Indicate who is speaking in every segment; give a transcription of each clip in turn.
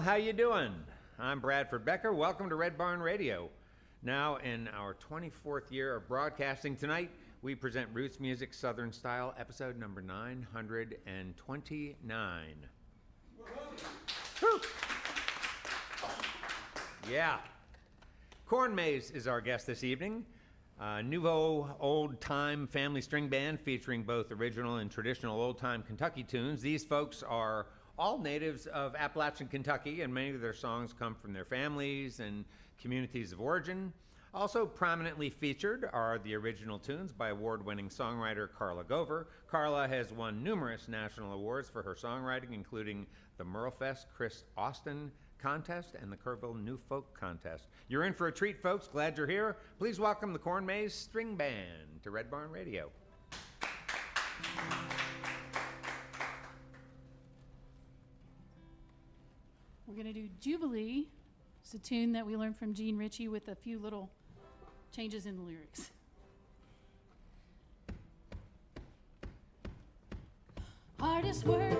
Speaker 1: How you doing? I'm Bradford Becker. Welcome to Red Barn Radio. Now in our 24th year of broadcasting, tonight we present Roots Music Southern Style, episode number 929. Woo. Yeah. CornMaiz is our guest this evening. Nouveau old-time family string band featuring both original and traditional old-time Kentucky tunes. These folks are all natives of Appalachian, Kentucky, and many of their songs come from their families and communities of origin. Also prominently featured are the original tunes by award-winning songwriter Carla Gover. Carla has won numerous national awards for her songwriting, including the Merlefest Chris Austin Contest and the Kerrville New Folk Contest. You're in for a treat, folks. Glad you're here. Please welcome the CornMaiz String Band to Red Barn Radio.
Speaker 2: We're going to do Jubilee. It's a tune that we learned from Gene Ritchie with a few little changes in the lyrics. Hardest work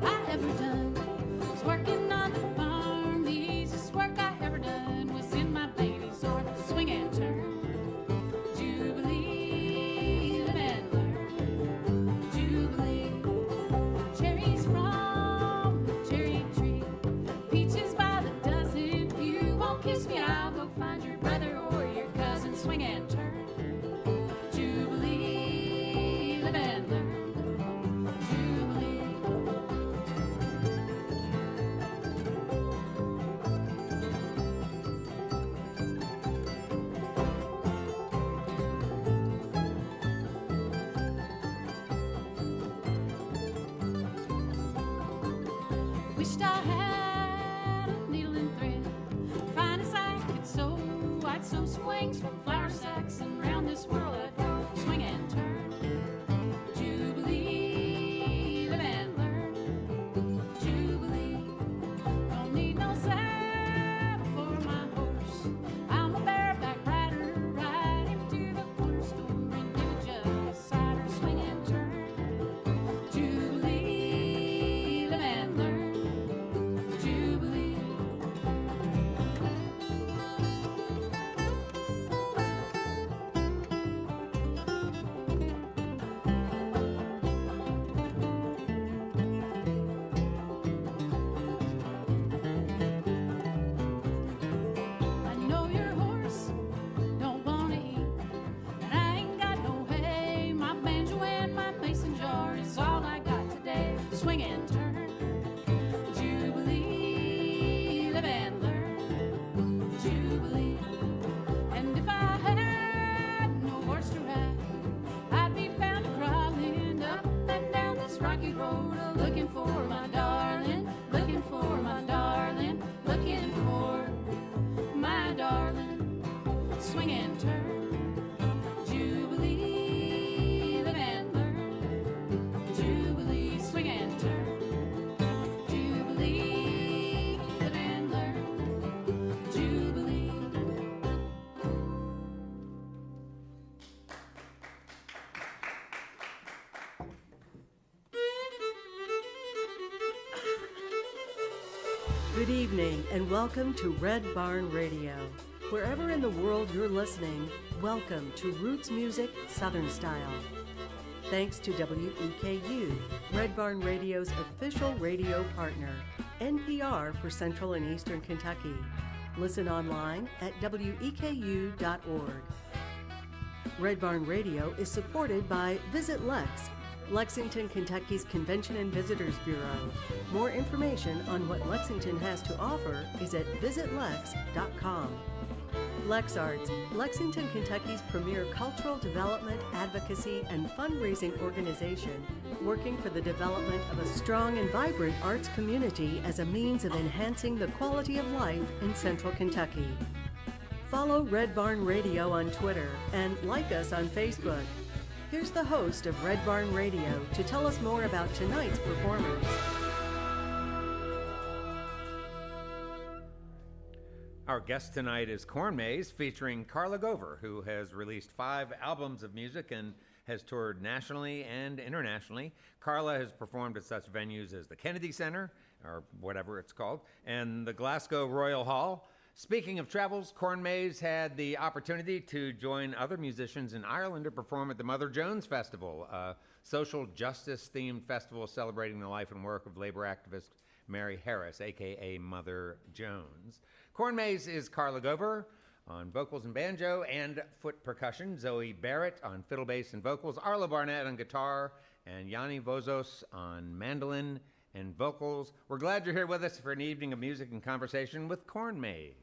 Speaker 2: I ever done was working on the farm. The easiest work I ever done was in my baby's or swing and turn. Jubilee, live and learn. Jubilee, cherries from the cherry tree, peaches by the dozen. If you won't kiss me, I'll go find your brother or your cousin. Swing and turn. Jubilee, live and learn. Wished I had a needle and thread, fine as I could sew. I'd sew swings from flour sacks, and round this world I'd go. Swing and turn. Jubilee, live and learn. Jubilee, don't need no saddle for my horse. I'm a bareback rider, ride him to the corner store and give a jug of cider. Swing and turn. Jubilee, live and learn. Jubilee. I know your horse don't wanna eat, and I ain't got no hay. My banjo and my mason jar is all I got today. Swing and turn. Jubilee, live and learn. Jubilee. And if I had no horse to ride, I'd be bound to crawling up and down this rocky road, looking for my darling, looking for my darling, looking for my darling. Swing and turn. Jubilee, live and learn. Jubilee, swing and turn. Jubilee, live and learn. Jubilee.
Speaker 3: Good evening and welcome to Red Barn Radio. Wherever in the world you're listening, welcome to Roots Music Southern Style. Thanks to WEKU, Red Barn Radio's official radio partner, NPR for Central and Eastern Kentucky. Listen online at weku.org. Red Barn Radio is supported by Visit Lex, Lexington, Kentucky's Convention and Visitors Bureau. More information on what Lexington has to offer is at visitlex.com. LexArts, Lexington, Kentucky's premier cultural development, advocacy, and fundraising organization, working for the development of a strong and vibrant arts community as a means of enhancing the quality of life in Central Kentucky. Follow Red Barn Radio on Twitter and like us on Facebook. Here's the host of Red Barn Radio to tell us more about tonight's performers.
Speaker 1: Our guest tonight is CornMaiz, featuring Carla Gover, who has released 5 albums of music and has toured nationally and internationally. Carla has performed at such venues as the Kennedy Center, or whatever it's called, and the Glasgow Royal Hall. Speaking of travels, CornMaiz had the opportunity to join other musicians in Ireland to perform at the Mother Jones Festival, a social justice-themed festival celebrating the life and work of labor activist Mary Harris, a.k.a. Mother Jones. CornMaiz is Carla Gover on vocals and banjo and foot percussion, Zoe Barrett on fiddle, bass, and vocals, Arla Barnett on guitar, and Yanni Vozos on mandolin and vocals. We're glad you're here with us for an evening of music and conversation with CornMaiz.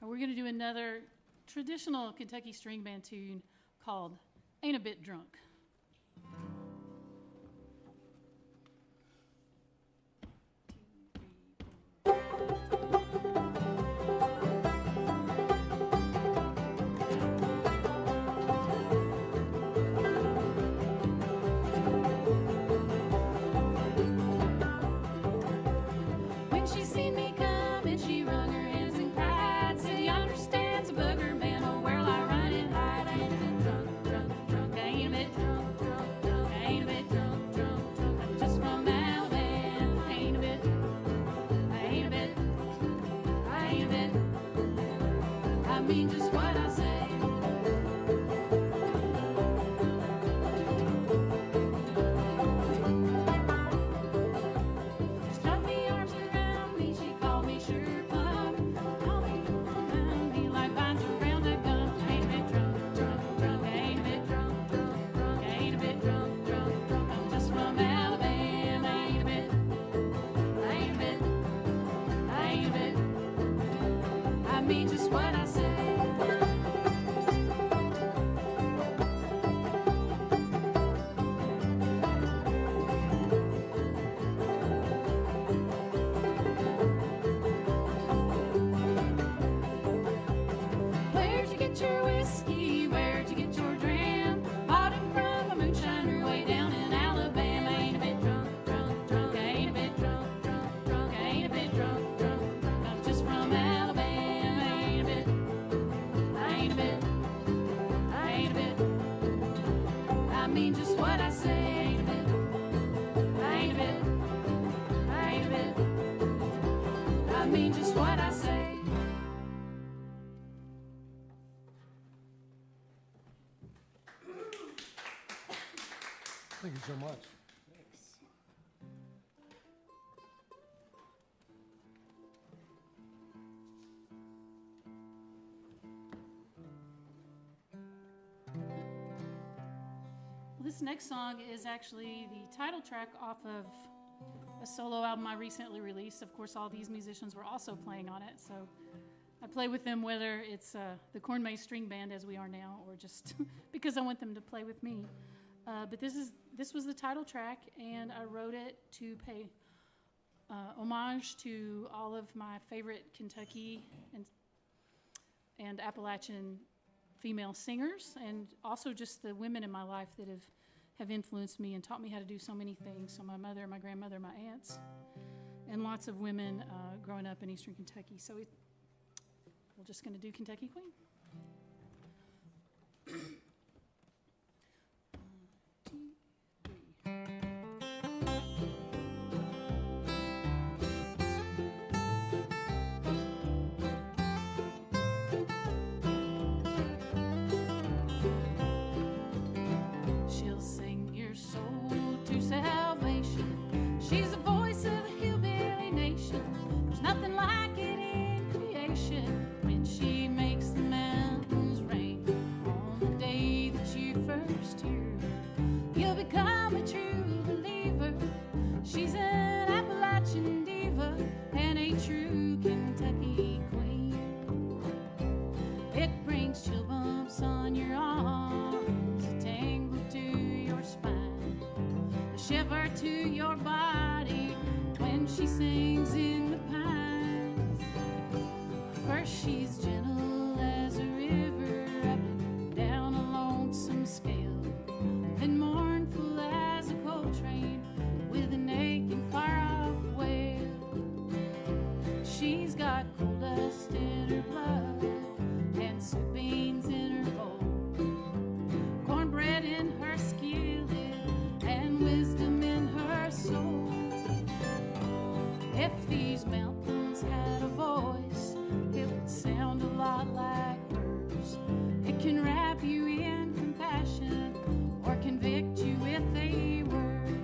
Speaker 2: We're going to do another traditional Kentucky string band tune called Ain't a Bit Drunk. When she seen me coming, she wrung her hands and cried, said, "You understand, a booger man, oh, where'll I run and hide? I ain't a bit drunk, drunk, drunk, I ain't a bit drunk, drunk, drunk, I ain't a bit drunk, drunk, drunk, I'm just from Alabama, I ain't a bit, I ain't a bit, I ain't a bit, I mean just what I say." Struck me arms around me, she called me sure plum. Called me around me like vines around a gun. I ain't a bit drunk, drunk, drunk. I ain't a bit drunk, drunk, drunk. I ain't a bit drunk, drunk, drunk. I'm just from Alabama. I ain't a bit, I ain't a bit, I ain't a bit. I mean just what I say. Where'd you get your whiskey? Where'd you get your dram? Bought it from a moonshiner way down in Alabama. I ain't a bit drunk, drunk, drunk. I ain't a bit drunk, drunk, drunk. I ain't a bit drunk, drunk, drunk. I'm just from Alabama. I ain't a bit, I ain't a bit, I ain't a bit. I mean just what I say. I ain't a bit, I ain't a bit, I ain't a bit. I mean just what I say.
Speaker 4: Thank you so much.
Speaker 2: Well, this next song is actually the title track off of a solo album I recently released. Of course, all these musicians were also playing on it, so I play with them whether it's the CornMaiz string band as we are now, or just because I want them to play with me. But this was the title track, and I wrote it to pay homage to all of my favorite Kentucky and Appalachian female singers, and also just the women in my life that have influenced me and taught me how to do so many things. So my mother, my grandmother, my aunts, and lots of women growing up in Eastern Kentucky. So we're just going to do Kentucky Queen. She'll sing your soul to salvation. She's the voice of the hillbilly nation. There's nothing like it in creation when she makes the mountains rain. On the day that you first hear her, you'll become a true believer. She's an Appalachian diva and a true Kentucky queen. It brings chill bumps on your arms, a tingle to your spine, a shiver to your body when she sings in the pines. First she's gentle as a river up and down a lonesome scale, then mournful as a coal train with an aching far-off wail. She's got coal dust in her blood and soup beans in her bowl, cornbread in her skillet, If these mountains had a voice, it would sound a lot like hers. It can wrap you in compassion or convict you with a word.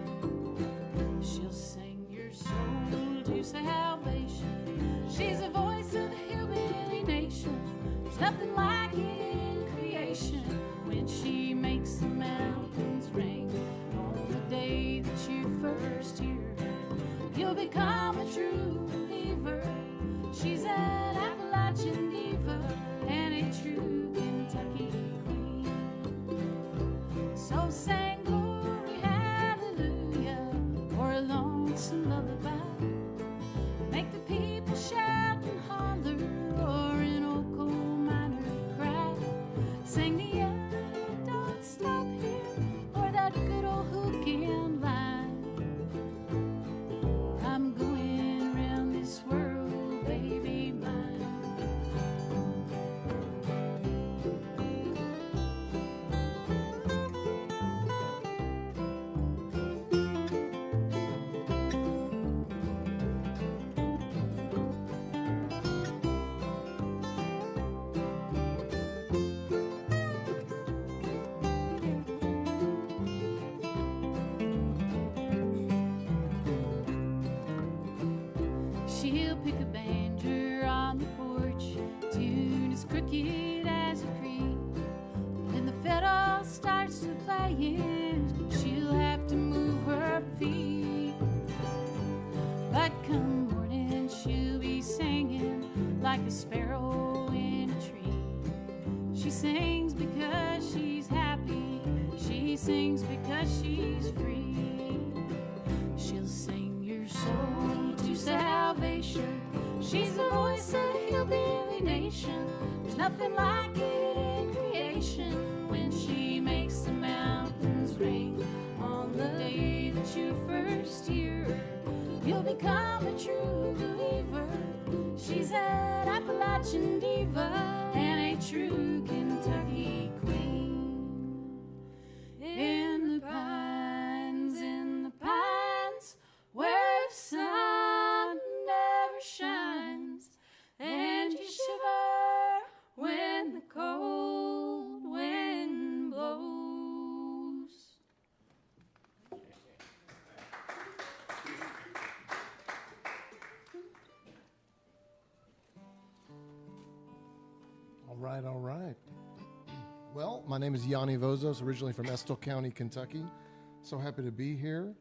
Speaker 2: She'll sing your soul to salvation. She's a voice of human nation. There's nothing like it in creation when she makes the mountains ring. On the day that you first hear her, you'll become a true believer. She's an Appalachian diva and a true Kentucky queen. So sing glory, hallelujah, or a lonesome lullaby. Make the people shout and holler, or an old coal miner cry. Sing the don't stop here, or that good old hook and line. I'm going round this world, baby mine. She'll pick a banjo on the porch, tune as crooked as a creek. When the fiddle starts to playing, she'll have to move her feet. But come morning, she'll be singing like a sparrow in a tree. She sings because she's happy. She sings because she's free. She'll sing your soul to salvation. She's the voice of the hillbilly nation. There's nothing like it in creation when she makes the mountains ring. On the day that you first hear her, you'll become a true believer. She's an Appalachian diva and a true Kentucky queen. In the pines, where the sun never shines, and you shiver when the cold wind blows.
Speaker 4: All right, all right. Well, my name is Yanni Vozos, originally from Estill County, Kentucky. So happy to be here.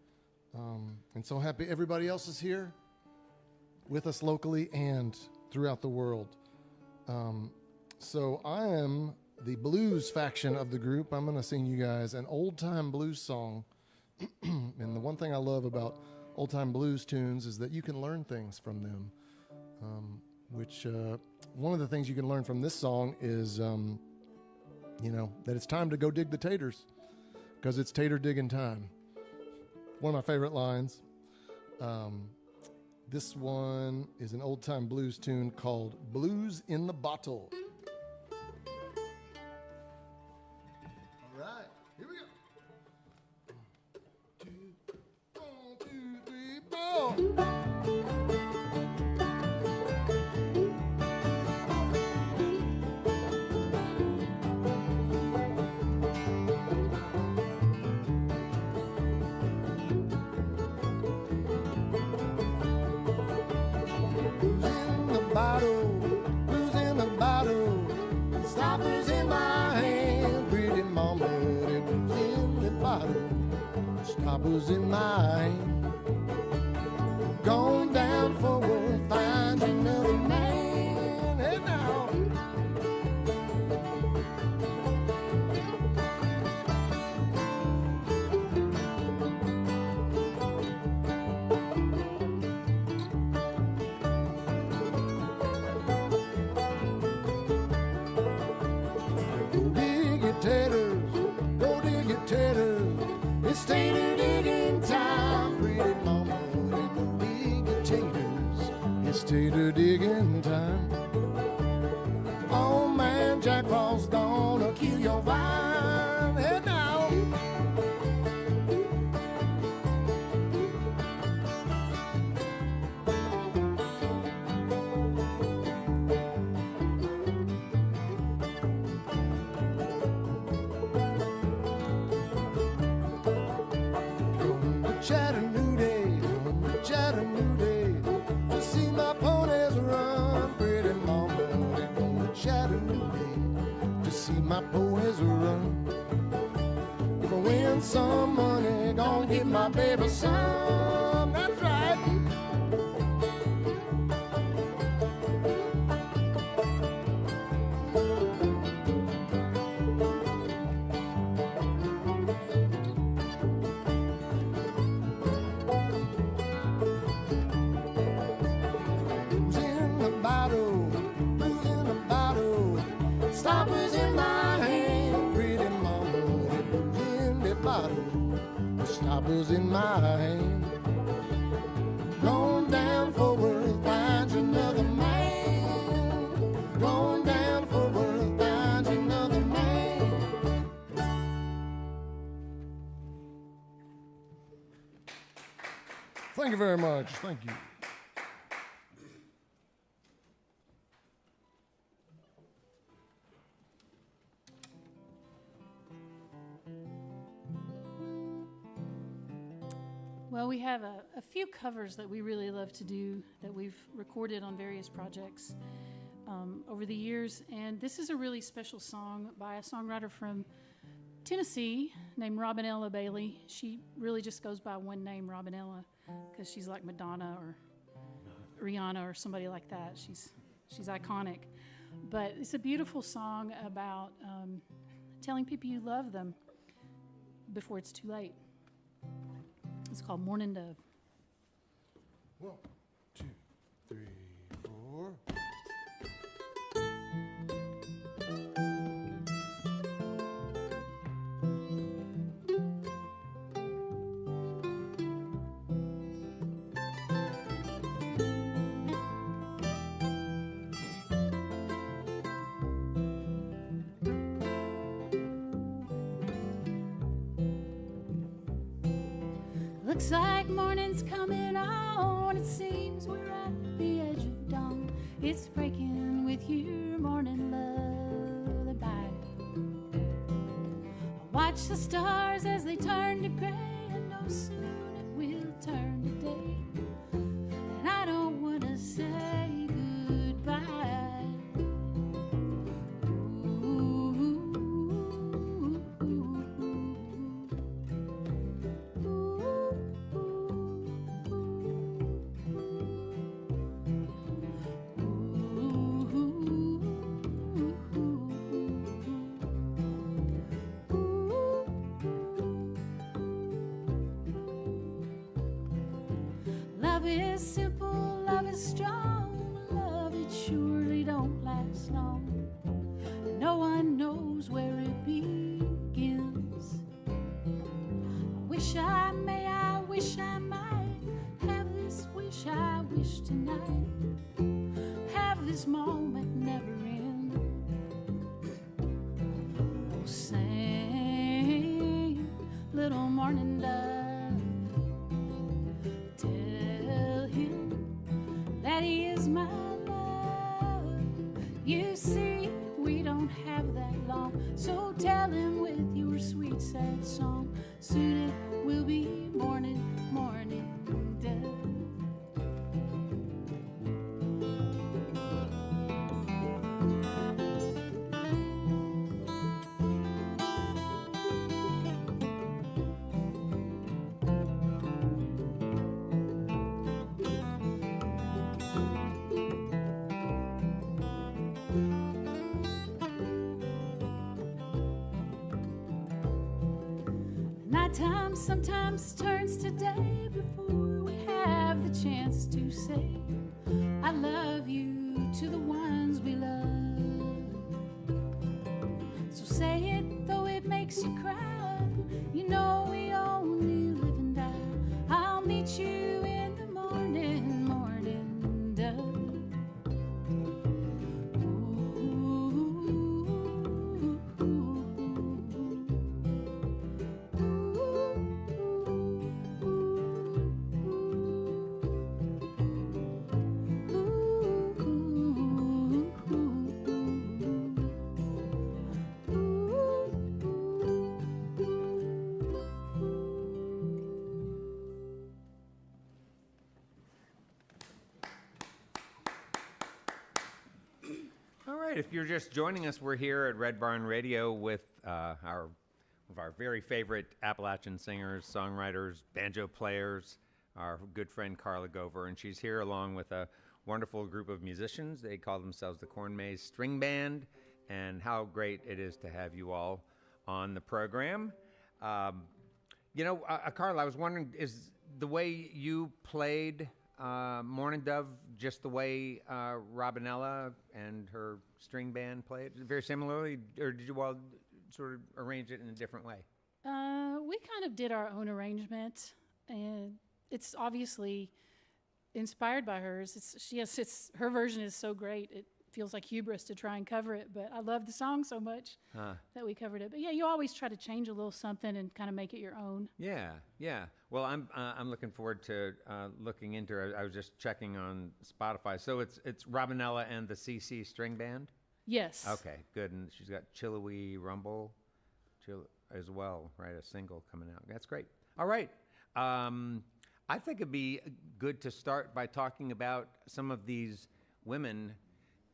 Speaker 4: And so happy everybody else is here with us locally and throughout the world. So I am the blues faction of the group. I'm going to sing you guys an old-time blues song. And the one thing I love about old-time blues tunes is that you can learn things from them. One of the things you can learn from this song is, that it's time to go dig the taters, because it's tater digging time. One of my favorite lines. This one is an old-time blues tune called Blues in the Bottle. All right, here we go. 1, 2, 3, 4. Blues in the bottle, stoppers in my hand, pretty mama, blues in the bottle, stoppers in my hand. Gone down for work, find another man, hey now. It's tater digging time, pretty mama, dig the taters. some, that's right. Blues in the bottle, blues in the bottle, stoppers in my hand, pretty mama. Blues in the bottle, stoppers in my hand. Going down for work, find you another man. Going down for work, find you another man. Thank you very much. Thank you.
Speaker 2: Well, we have a few covers that we really love to do that we've recorded on various projects over the years. And this is a really special song by a songwriter from Tennessee named Robinella Bailey. She really just goes by one name, Robinella, because she's like Madonna or Rihanna or somebody like that. She's iconic. But it's a beautiful song about telling people you love them before it's too late. It's called Morning Dove.
Speaker 4: 1, 2, 3, 4.
Speaker 2: Looks like morning's coming on. It seems we're at the edge of dawn. It's breaking with your morning lullaby. I watch the stars as they turn to gray, and know soon it will turn to day. And I don't want to say goodbye. Love is simple, love is strong, love it surely don't last long. No one knows where it begins. I wish I may, I wish I might have this wish I wish tonight. Have this moment never end. Oh, sing, little morning dove, tell him that he is my love. You see, we don't have that long, so tell him with your sweet sad song. Soon it will be morning, morning dove. Nighttime sometimes turns to day before we have the chance to say I love you to the ones we love. So say it though it makes you cry. You know we only live and die. I'll meet you in the morning, morning dove.
Speaker 1: All right, if you're just joining us, we're here at Red Barn Radio with our of our very favorite Appalachian singers, songwriters, banjo players, our good friend Carla Gover, and she's here along with a wonderful group of musicians. They call themselves the CornMaiz String Band, and how great it is to have you all on the program. Carla, I was wondering, is the way you played Morning Dove just the way Robinella and her string band played, very similarly, or did you all sort of arrange it in a different way?
Speaker 2: We kind of did our own arrangement, and it's obviously inspired by hers. Her version is so great. It feels like hubris to try and cover it, but I love the song so much that we covered it. But yeah, you always try to change a little something and kind of make it your own.
Speaker 1: Yeah. Well, I'm looking forward to looking into it. I was just checking on Spotify. So it's Robinella and the CC String Band?
Speaker 2: Yes.
Speaker 1: Okay, good. And she's got Chillowy Rumble as well, right? A single coming out. That's great. All right. I think it'd be good to start by talking about some of these women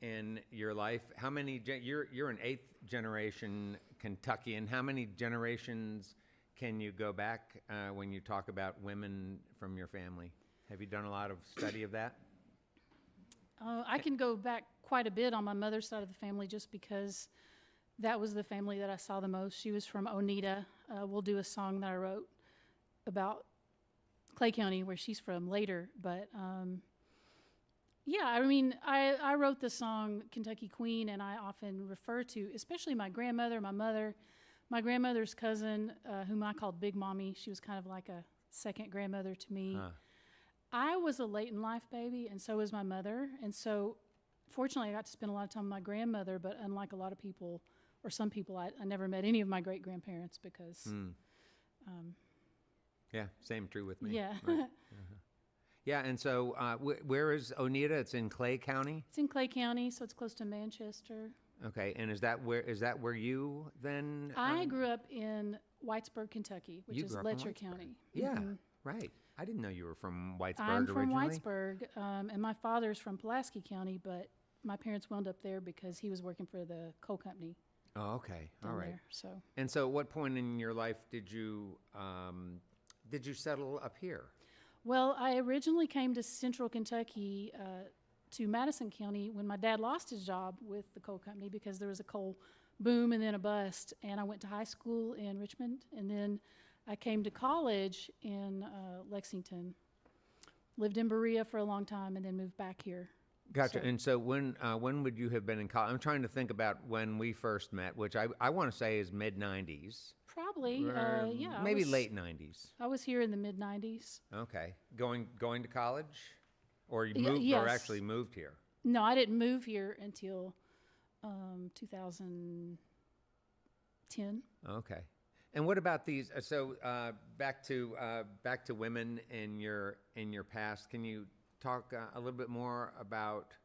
Speaker 1: in your life. How many? You're an 8th generation Kentuckian. How many generations can you go back when you talk about women from your family? Have you done a lot of study of that?
Speaker 2: I can go back quite a bit on my mother's side of the family, just because that was the family that I saw the most. She was from Oneida. We'll do a song that I wrote about Clay County, where she's from, later. But I wrote the song Kentucky Queen, and I often refer to, especially my grandmother, my mother, my grandmother's cousin, whom I called Big Mommy. She was kind of like a second grandmother to me. I was a late in life baby, and so was my mother. And so, fortunately, I got to spend a lot of time with my grandmother, but unlike a lot of people, or some people, I never met any of my great-grandparents because...
Speaker 1: yeah, same true with me.
Speaker 2: Yeah.
Speaker 1: Right. Yeah, and so where is Oneida? It's in Clay County?
Speaker 2: It's in Clay County, so it's close to Manchester.
Speaker 1: Okay, and is that where you then?
Speaker 2: I grew up in Whitesburg, Kentucky, which is
Speaker 1: grew up in
Speaker 2: Letcher
Speaker 1: Whitesburg.
Speaker 2: County.
Speaker 1: Yeah,
Speaker 2: Mhm.
Speaker 1: right. I didn't know you were from Whitesburg
Speaker 2: I'm from
Speaker 1: originally.
Speaker 2: Whitesburg, and my father's from Pulaski County, but my parents wound up there because he was working for the coal company
Speaker 1: Oh, okay. All
Speaker 2: down
Speaker 1: right.
Speaker 2: there. So
Speaker 1: And so, at what point in your life did you settle up here?
Speaker 2: Well, I originally came to Central Kentucky, to Madison County, when my dad lost his job with the coal company because there was a coal boom and then a bust. And I went to high school in Richmond, and then I came to college in Lexington. Lived in Berea for a long time, and then moved back here.
Speaker 1: Gotcha.
Speaker 2: So-
Speaker 1: And so, when would you have been in college? I'm trying to think about when we first met, which I want to say is mid '90s.
Speaker 2: Probably, yeah.
Speaker 1: Maybe late '90s.
Speaker 2: I was here in the mid-'90s.
Speaker 1: Okay. Going to college, or you
Speaker 2: Y-
Speaker 1: moved, or
Speaker 2: yes.
Speaker 1: actually moved here?
Speaker 2: No, I didn't move here until 2010.
Speaker 1: Okay. And what about these? So back to women in your past. Can you talk a little bit more about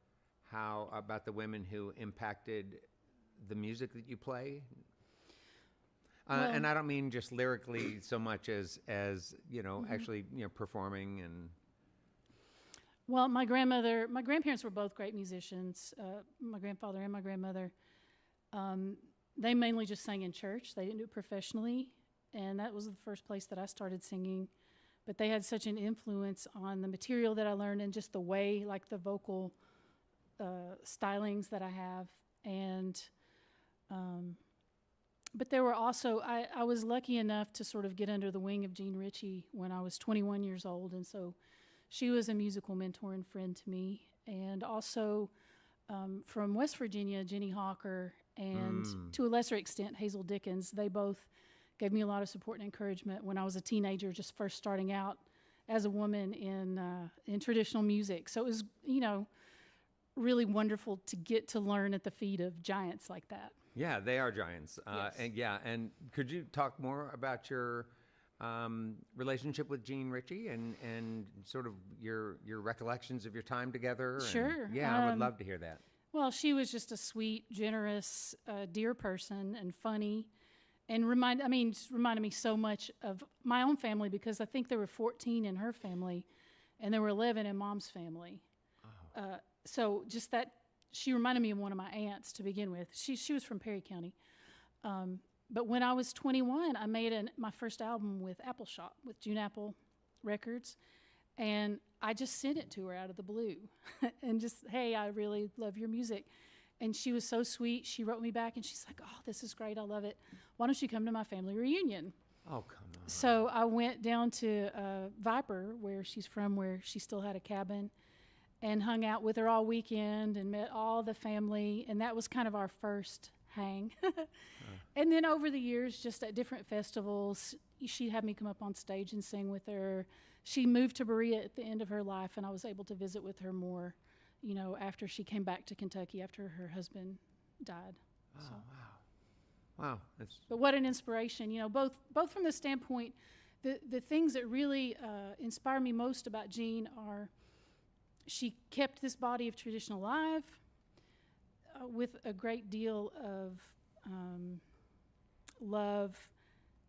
Speaker 1: about the women who impacted the music that you play? And I don't mean just lyrically so much as actually performing and.
Speaker 2: Well, my grandparents were both great musicians. My grandfather and my grandmother. They mainly just sang in church. They didn't do it professionally, and that was the first place that I started singing. But they had such an influence on the material that I learned, and just the way, like the vocal stylings that I have. And but there were also, I was lucky enough to sort of get under the wing of Jean Ritchie when I was 21 years old, and so she was a musical mentor and friend to me. And also from West Virginia, Jenny Hawker, and to a lesser extent, Hazel Dickens. They both gave me a lot of support and encouragement when I was a teenager, just first starting out as a woman in traditional music. So it was, really wonderful to get to learn at the feet of giants like that.
Speaker 1: Yeah, they are giants.
Speaker 2: Yes.
Speaker 1: And could you talk more about your relationship with Jean Ritchie and sort of your recollections of your time together?
Speaker 2: Sure.
Speaker 1: Yeah, I would love to hear that.
Speaker 2: Well, she was just a sweet, generous, dear person, and funny, and reminded me so much of my own family, because I think there were 14 in her family, and there were 11 in Mom's family.
Speaker 1: Oh.
Speaker 2: So just that, she reminded me of one of my aunts to begin with. She was from Perry County,
Speaker 5: But when I was 21, I made my first album with Apple Shop, with June Apple Records. And I just sent it to her out of the blue and just, hey, I really love your music. And she was so sweet. She wrote me back and she's like, oh, this is great. I love it. Why don't you come to my family reunion?
Speaker 1: Oh, come on.
Speaker 5: So I went down to Viper, where she's from, where she still had a cabin, and hung out with her all weekend and met all the family. And that was kind of our first hang. And then over the years, just at different festivals, she'd have me come up on stage and sing with her. She moved to Berea at the end of her life, and I was able to visit with her more, you know, after she came back to Kentucky after her husband died.
Speaker 1: Oh,
Speaker 5: So.
Speaker 1: wow. Wow. That's,
Speaker 5: But what an inspiration, you know, both from the standpoint, the things that really inspire me most about Jean are she kept this body of tradition alive with a great deal of love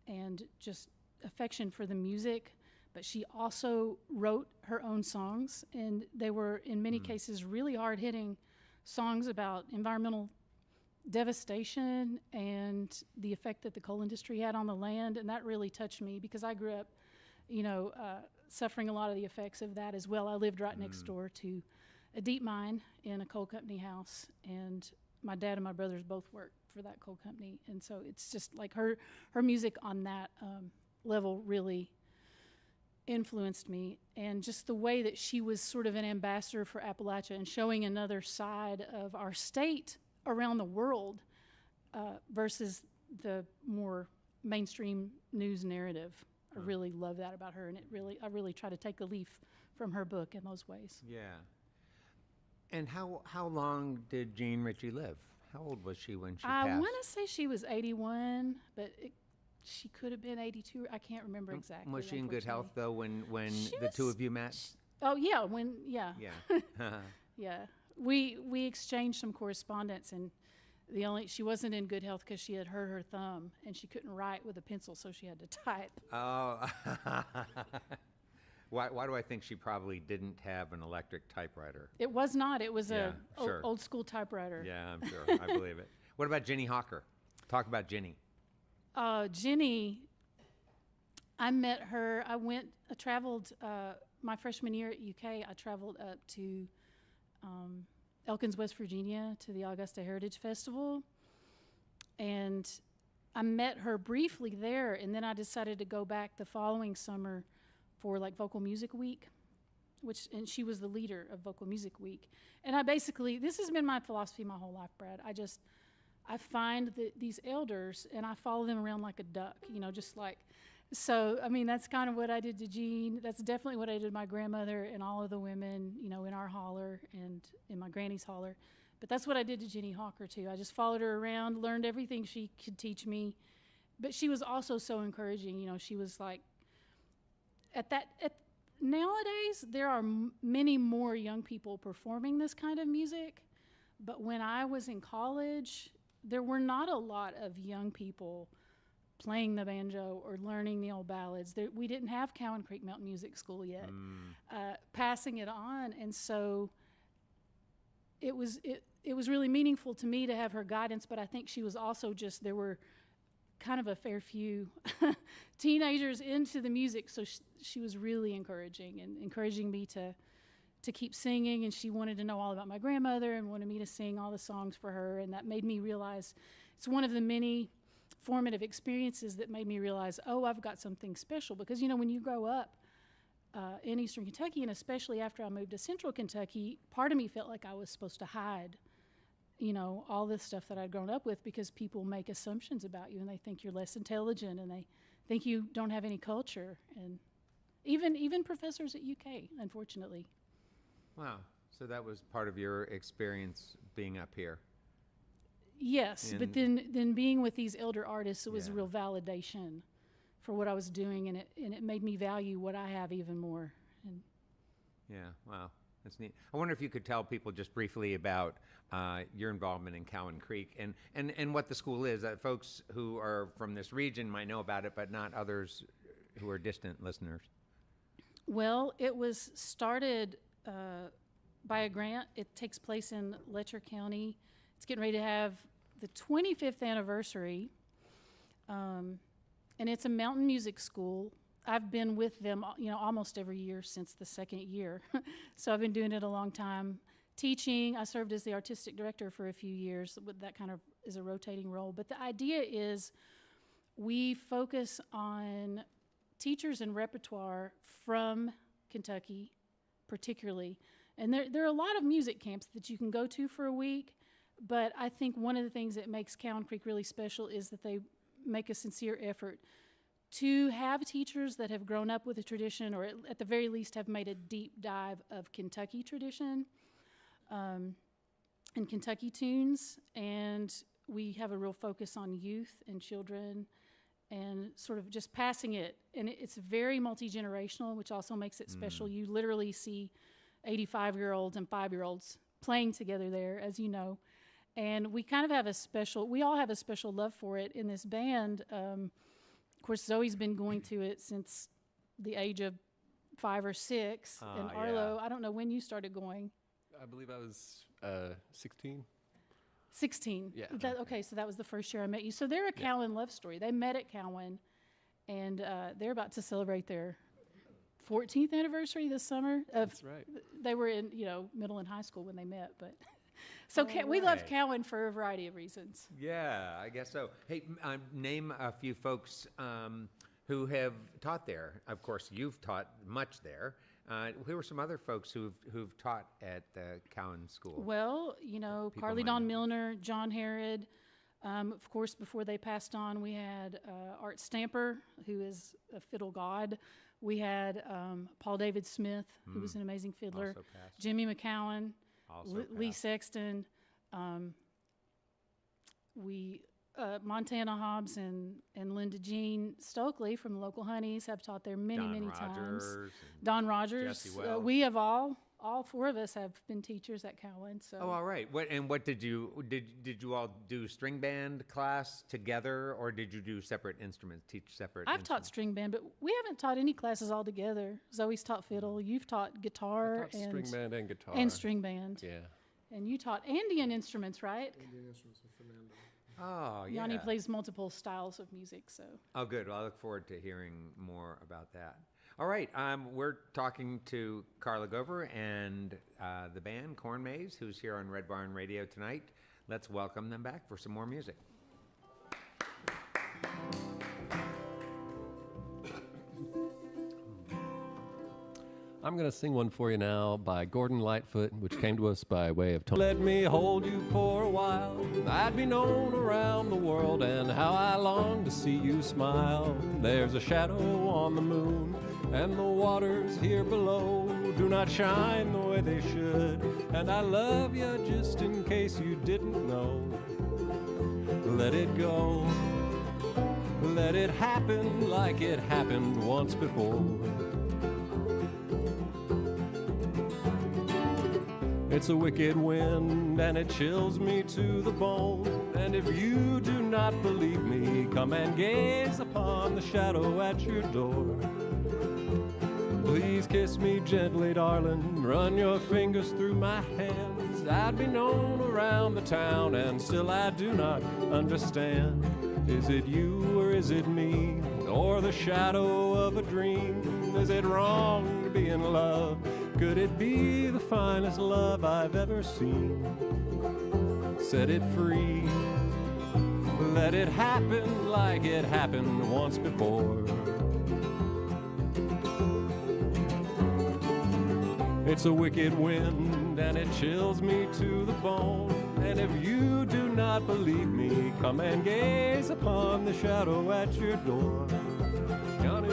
Speaker 5: and just affection for the music, but she also wrote her own songs, and they were, in many cases, really hard-hitting songs about environmental devastation and the effect that the coal industry had on the land, and that really touched me because I grew up, you know, suffering a lot of the effects of that as well. I lived right next door to a deep mine in a coal company house, and my dad and my brothers both worked for that coal company, and so it's just like her music on that level really influenced me, and just the way that she was sort of an ambassador for Appalachia and showing another side of our state around the world versus the more mainstream news narrative. I really love that about her, and I really try to take a leaf from her book in those ways.
Speaker 1: yeah. And how long did Jean Ritchie live? How old was she when she
Speaker 5: I
Speaker 1: passed?
Speaker 5: want to say she was 81, but she could have been 82. I can't remember exactly.
Speaker 1: Was she in good health
Speaker 5: unfortunately.
Speaker 1: though when
Speaker 5: She
Speaker 1: the two
Speaker 5: was-
Speaker 1: of you met?
Speaker 5: Oh yeah, yeah.
Speaker 1: Yeah.
Speaker 5: We exchanged some correspondence, and she wasn't in good health because she had hurt her thumb and she couldn't write with a pencil, so she had to type.
Speaker 1: Oh. Why do I think she probably didn't have an electric typewriter?
Speaker 5: It was not. It was
Speaker 1: Yeah,
Speaker 5: a
Speaker 1: sure.
Speaker 5: old school typewriter.
Speaker 1: Yeah, I'm sure. I believe it. What about Ginny Hawker? Talk about Ginny.
Speaker 5: Jenny, I met her. I traveled my freshman year at UK. I traveled up to Elkins, West Virginia, to the Augusta Heritage Festival, and I met her briefly there, and then I decided to go back the following summer for like Vocal Music Week, and she was the leader of Vocal Music Week. And this has been my philosophy my whole life, Brad. I find these elders and I follow them around like a duck, you know, just like, so, I mean, that's kind of what I did to Jean. That's definitely what I did to my grandmother and all of the women, you know, in our holler and in my granny's holler. But that's what I did to Ginny Hawker too. I just followed her around, learned everything she could teach me. But she was also so encouraging, you know, she was like, nowadays, there are many more young people performing this kind of music, but when I was in college, there were not a lot of young people playing the banjo or learning the old ballads. We didn't have Cowan Creek Mountain Music School yet, passing it on, and so it was really meaningful to me to have her guidance, but I think she was also there were kind of a fair few teenagers into the music, so she was really encouraging me to keep singing, and she wanted to know all about my grandmother and wanted me to sing all the songs for her, and that made me realize it's one of the many formative experiences that made me realize, oh, I've got something special, because you know when you grow up in Eastern Kentucky, and especially after I moved to Central Kentucky, part of me felt like I was supposed to hide, you know, all this stuff that I'd grown up with, because people make assumptions about you and they think you're less intelligent and they think you don't have any culture, and even professors at UK, unfortunately.
Speaker 1: Wow. So that was part of your experience being up here.
Speaker 5: Yes, but then being with these elder artists, it was a
Speaker 1: Yeah.
Speaker 5: real validation for what I was doing, and it made me value what I have even more. And
Speaker 1: Yeah, wow, that's neat. I wonder if you could tell people just briefly about your involvement in Cowan Creek and what the school is. Folks who are from this region might know about it, but not others who are distant listeners.
Speaker 5: well, it was started by a grant. It takes place in Letcher County. It's getting ready to have the 25th anniversary. And it's a mountain music school. I've been with them, almost every year since the second year. So I've been doing it a long time. Teaching, I served as the artistic director for a few years. That kind of is a rotating role. But the idea is we focus on teachers and repertoire from Kentucky, particularly. And there are a lot of music camps that you can go to for a week. But I think one of the things that makes Cowan Creek really special is that they make a sincere effort to have teachers that have grown up with a tradition, or at the very least have made a deep dive of Kentucky tradition and Kentucky tunes. And we have a real focus on youth and children and sort of just passing it. And it's very multi-generational, which also makes it special. You literally see 85-year-olds and 5-year-olds playing together there, as you know. And we all have a special love for it in this band. Of course, Zoe's been going to it since the age of 5 or 6. And Arlo, I don't know when you started going.
Speaker 6: I believe I was 16.
Speaker 5: 16.
Speaker 6: Yeah.
Speaker 5: Okay, so that was the first year I met you. So they're a Cowan love story. They met at Cowan, and they're about to celebrate their 14th anniversary this summer.
Speaker 6: That's right.
Speaker 5: They were in, middle and high school when they met, but... So we love Cowan for a variety of reasons.
Speaker 1: Yeah, I guess so. Hey, name a few folks who have taught there. Of course, you've taught much there. Who are some other folks who've taught at the Cowan School?
Speaker 5: Well, Carly
Speaker 1: might
Speaker 5: Dawn
Speaker 1: know.
Speaker 5: Milner, John Herod. Of course, before they passed on, we had Art Stamper, who is a fiddle god. We had Paul David Smith, who was an amazing fiddler.
Speaker 1: Also passed.
Speaker 5: Jimmy McCowan.
Speaker 1: Also
Speaker 5: Lee
Speaker 1: passed.
Speaker 5: Sexton, Montana Hobbs and Linda Jean Stokely from the local Honeys have taught there many times.
Speaker 1: Rogers
Speaker 5: Don Rogers.
Speaker 1: Jesse Wells.
Speaker 5: We have all 4 of us have been teachers at Cowan. So.
Speaker 1: Oh, all right. What did you all do? String band class together, or did you do separate instruments? Teach separate.
Speaker 5: I've taught string band, but we haven't taught any classes all together. Zoe's taught fiddle. You've taught guitar
Speaker 6: I taught string band and guitar.
Speaker 5: and string band.
Speaker 6: Yeah.
Speaker 5: And you taught Andean instruments, right?
Speaker 4: Indian instruments with Fernando.
Speaker 1: Oh, yeah.
Speaker 5: Yanni plays multiple styles of music, so.
Speaker 1: Oh, good. Well, I look forward to hearing more about that. All right. We're talking to Carla Gover and the band CornMaiz, who's here on Red Barn Radio tonight. Let's welcome them back for some more music.
Speaker 6: I'm going to sing one for you now by Gordon Lightfoot, which came to us by way of Tony. Let me hold you for a while. I'd be known around the world, and how I long to see you smile. There's a shadow on the moon, and the waters here below do not shine the way they should. And I love you just in case you didn't know. Let it go. Let it happen like it happened once before. It's a wicked wind and it chills me to the bone. And if you do not believe me, come and gaze upon the shadow at your door. Please kiss me gently, darling, run your fingers through my hands. I'd be known around the town and still I do not understand. Is it you or is it me, or the shadow of a dream? Is it wrong to be in love? Could it be the finest love I've ever seen? Set it free, let it happen like it happened once before. It's a wicked wind and it chills me to the bone. And if you do not believe me, come and gaze upon the shadow at your door. Johnny.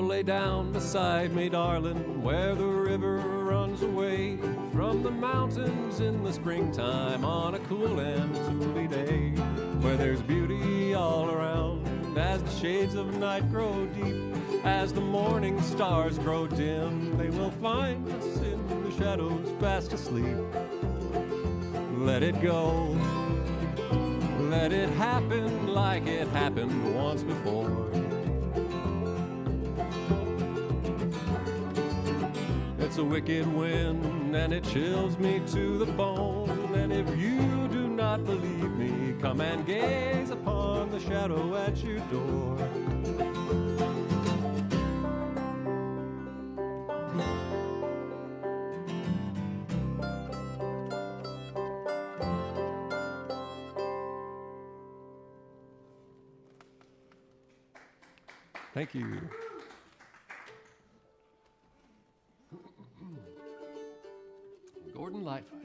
Speaker 6: Lay down beside me, darling, where the river runs away from the mountains in the springtime on a cool and sunny day. where there's beauty all around. As the shades of night grow deep, as the morning stars grow dim, they will find us in the shadows fast asleep. Let it go. Let it happen like it happened once before. It's a wicked wind and it chills me to the bone. And if you do not believe me, come and gaze upon the shadow at your door. Thank you. Gordon Lightfoot.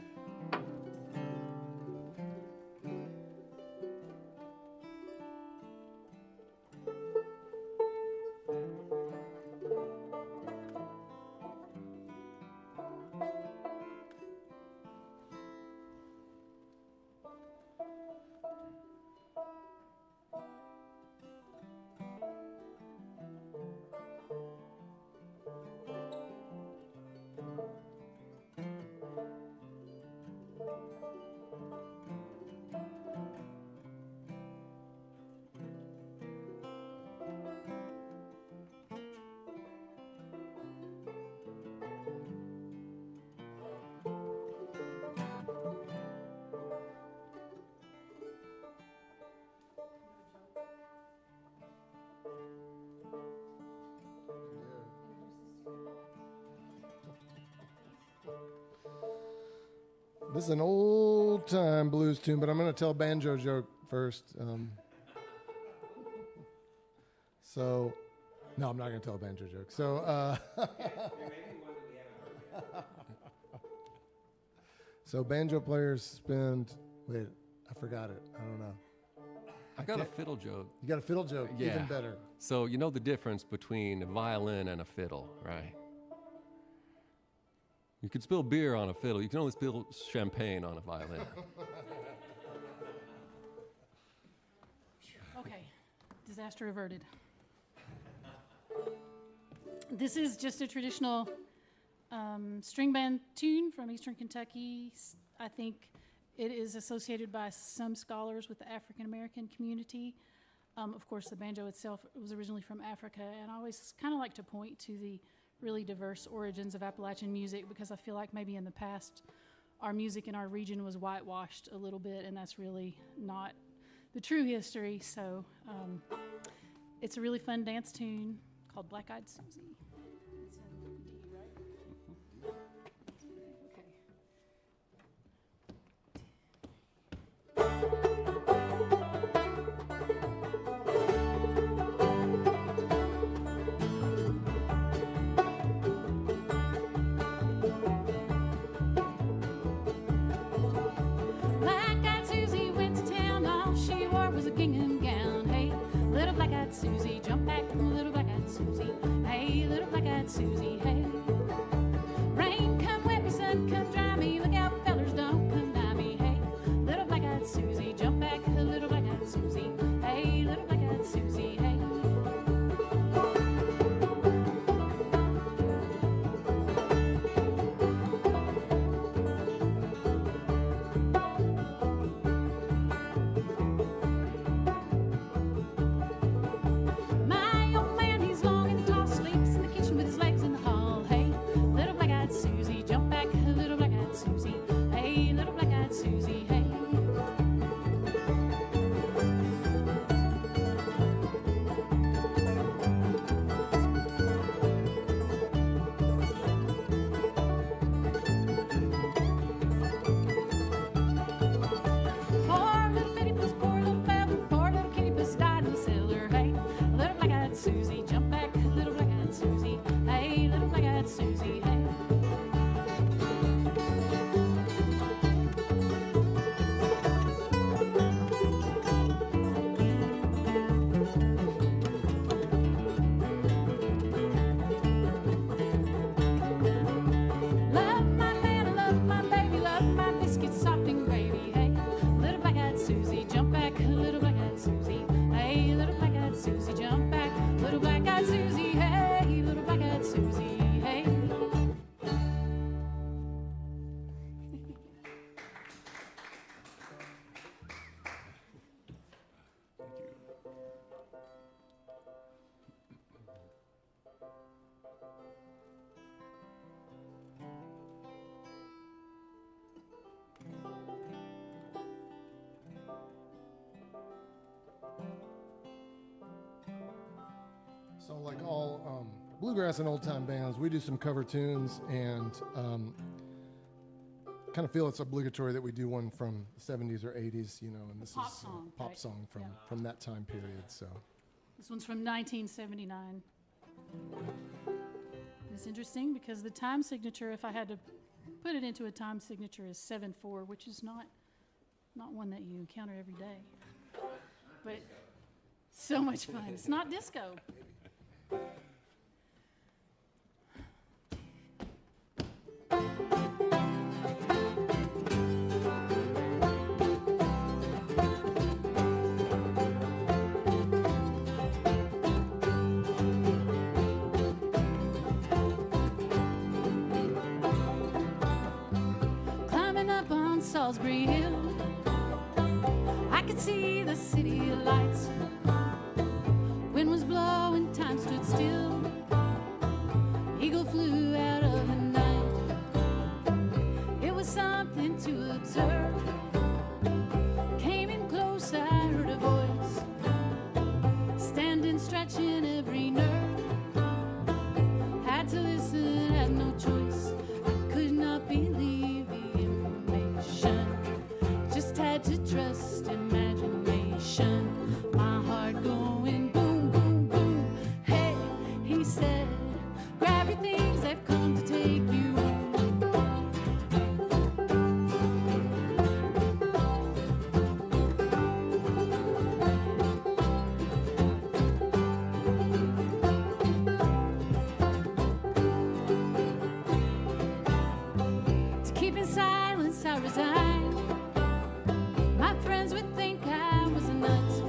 Speaker 4: This is an old-time blues tune, but I'm going to tell a banjo joke first. No, I'm not going to tell a banjo joke. So banjo players spend, wait, I forgot it. I don't know.
Speaker 6: I got a fiddle joke.
Speaker 4: You got a fiddle joke?
Speaker 6: Yeah.
Speaker 4: Even better.
Speaker 6: So you know the difference between a violin and a fiddle, right? You can spill beer on a fiddle. You can only spill champagne on a violin.
Speaker 5: Okay, disaster averted. This is just a traditional string band tune from Eastern Kentucky. I think it is associated by some scholars with the African American community. Of course, the banjo itself was originally from Africa, and I always kind of like to point to the really diverse origins of Appalachian music, because I feel like maybe in the past our music in our region was whitewashed a little bit, and that's really not the true history. So it's a really fun dance tune called Black Eyed Susie. It's in D, right? Okay. Susie, jump back, little black-eyed Susie. Hey, little black-eyed Susie, hey. Rain come wet me, sun come dry me. Look out, fellers, don't come nigh me. Hey, little black-eyed Susie, jump back, little black-eyed Susie. Hey, little black-eyed Susie, hey. Susie, jump back, little
Speaker 4: like all bluegrass and old time bands, we do some cover tunes, and kind of feel it's obligatory that we do one from the 70s or 80s, you know, and this
Speaker 5: Pop
Speaker 4: is
Speaker 5: song,
Speaker 4: a pop
Speaker 5: right?
Speaker 4: song
Speaker 5: Yeah.
Speaker 4: from that time period. So
Speaker 5: This one's from 1979. It's interesting because the time signature, if I had to put it into a time signature, is 7/4, which is not one that you encounter every day. But so much fun. It's not disco. Climbing up on Salisbury Hill, I could see the city lights. Wind was blowing, time stood still. Eagle flew out of the night. It was something to observe. Came in close, I heard a voice, standing, stretching every nerve. Had to listen, had no choice. I could not believe the information. Just had to trust imagination. My heart going boom, boom, boom. Hey, he said, grab your things, they've come to take you home. To keep in silence, I resigned. My friends would think I was a nut,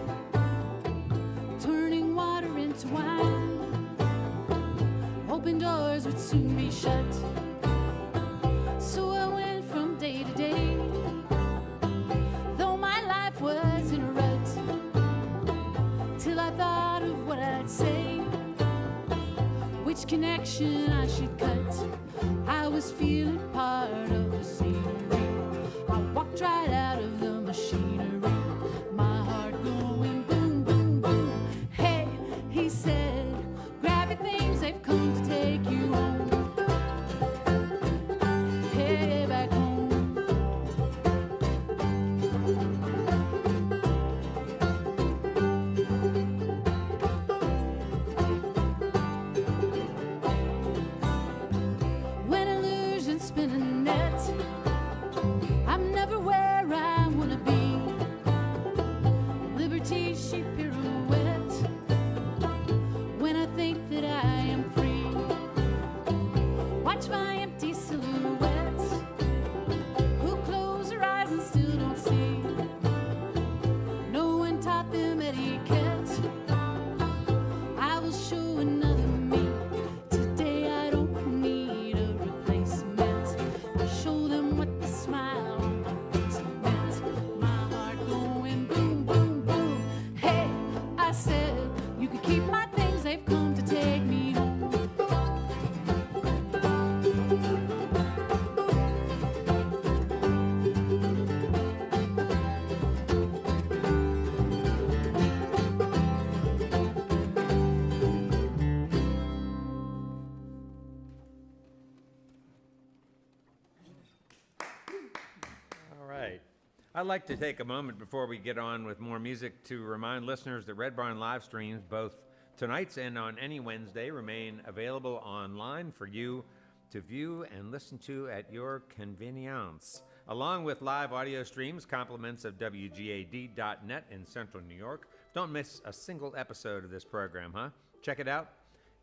Speaker 5: turning water into wine. Open doors would soon be shut. So I went from day to day, though my life was in a rut, till I thought of what I'd say, which connection I should cut. I was feeling part of the scenery. I walked right out of the machinery. My heart going boom, boom, boom. Hey, he said, grab your things, they've come to take you home. Hey, back home. When illusions spin a net, I'm never where I wanna be. Liberty, she pirouette. When I think that I am free, watch my empty silhouettes, who close their eyes and still don't see. No one taught them etiquette. I will show another me. Today I don't need a replacement. I'll show them what the smile on my face meant. My heart going boom, boom, boom. Hey, I said, you can keep my things, they've come to take me home.
Speaker 1: All right. I'd like to take a moment before we get on with more music to remind listeners that Red Barn live streams, both tonight's and on any Wednesday, remain available online for you to view and listen to at your convenience. Along with live audio streams, compliments of WGAD.net in Central New York. Don't miss a single episode of this program, huh? Check it out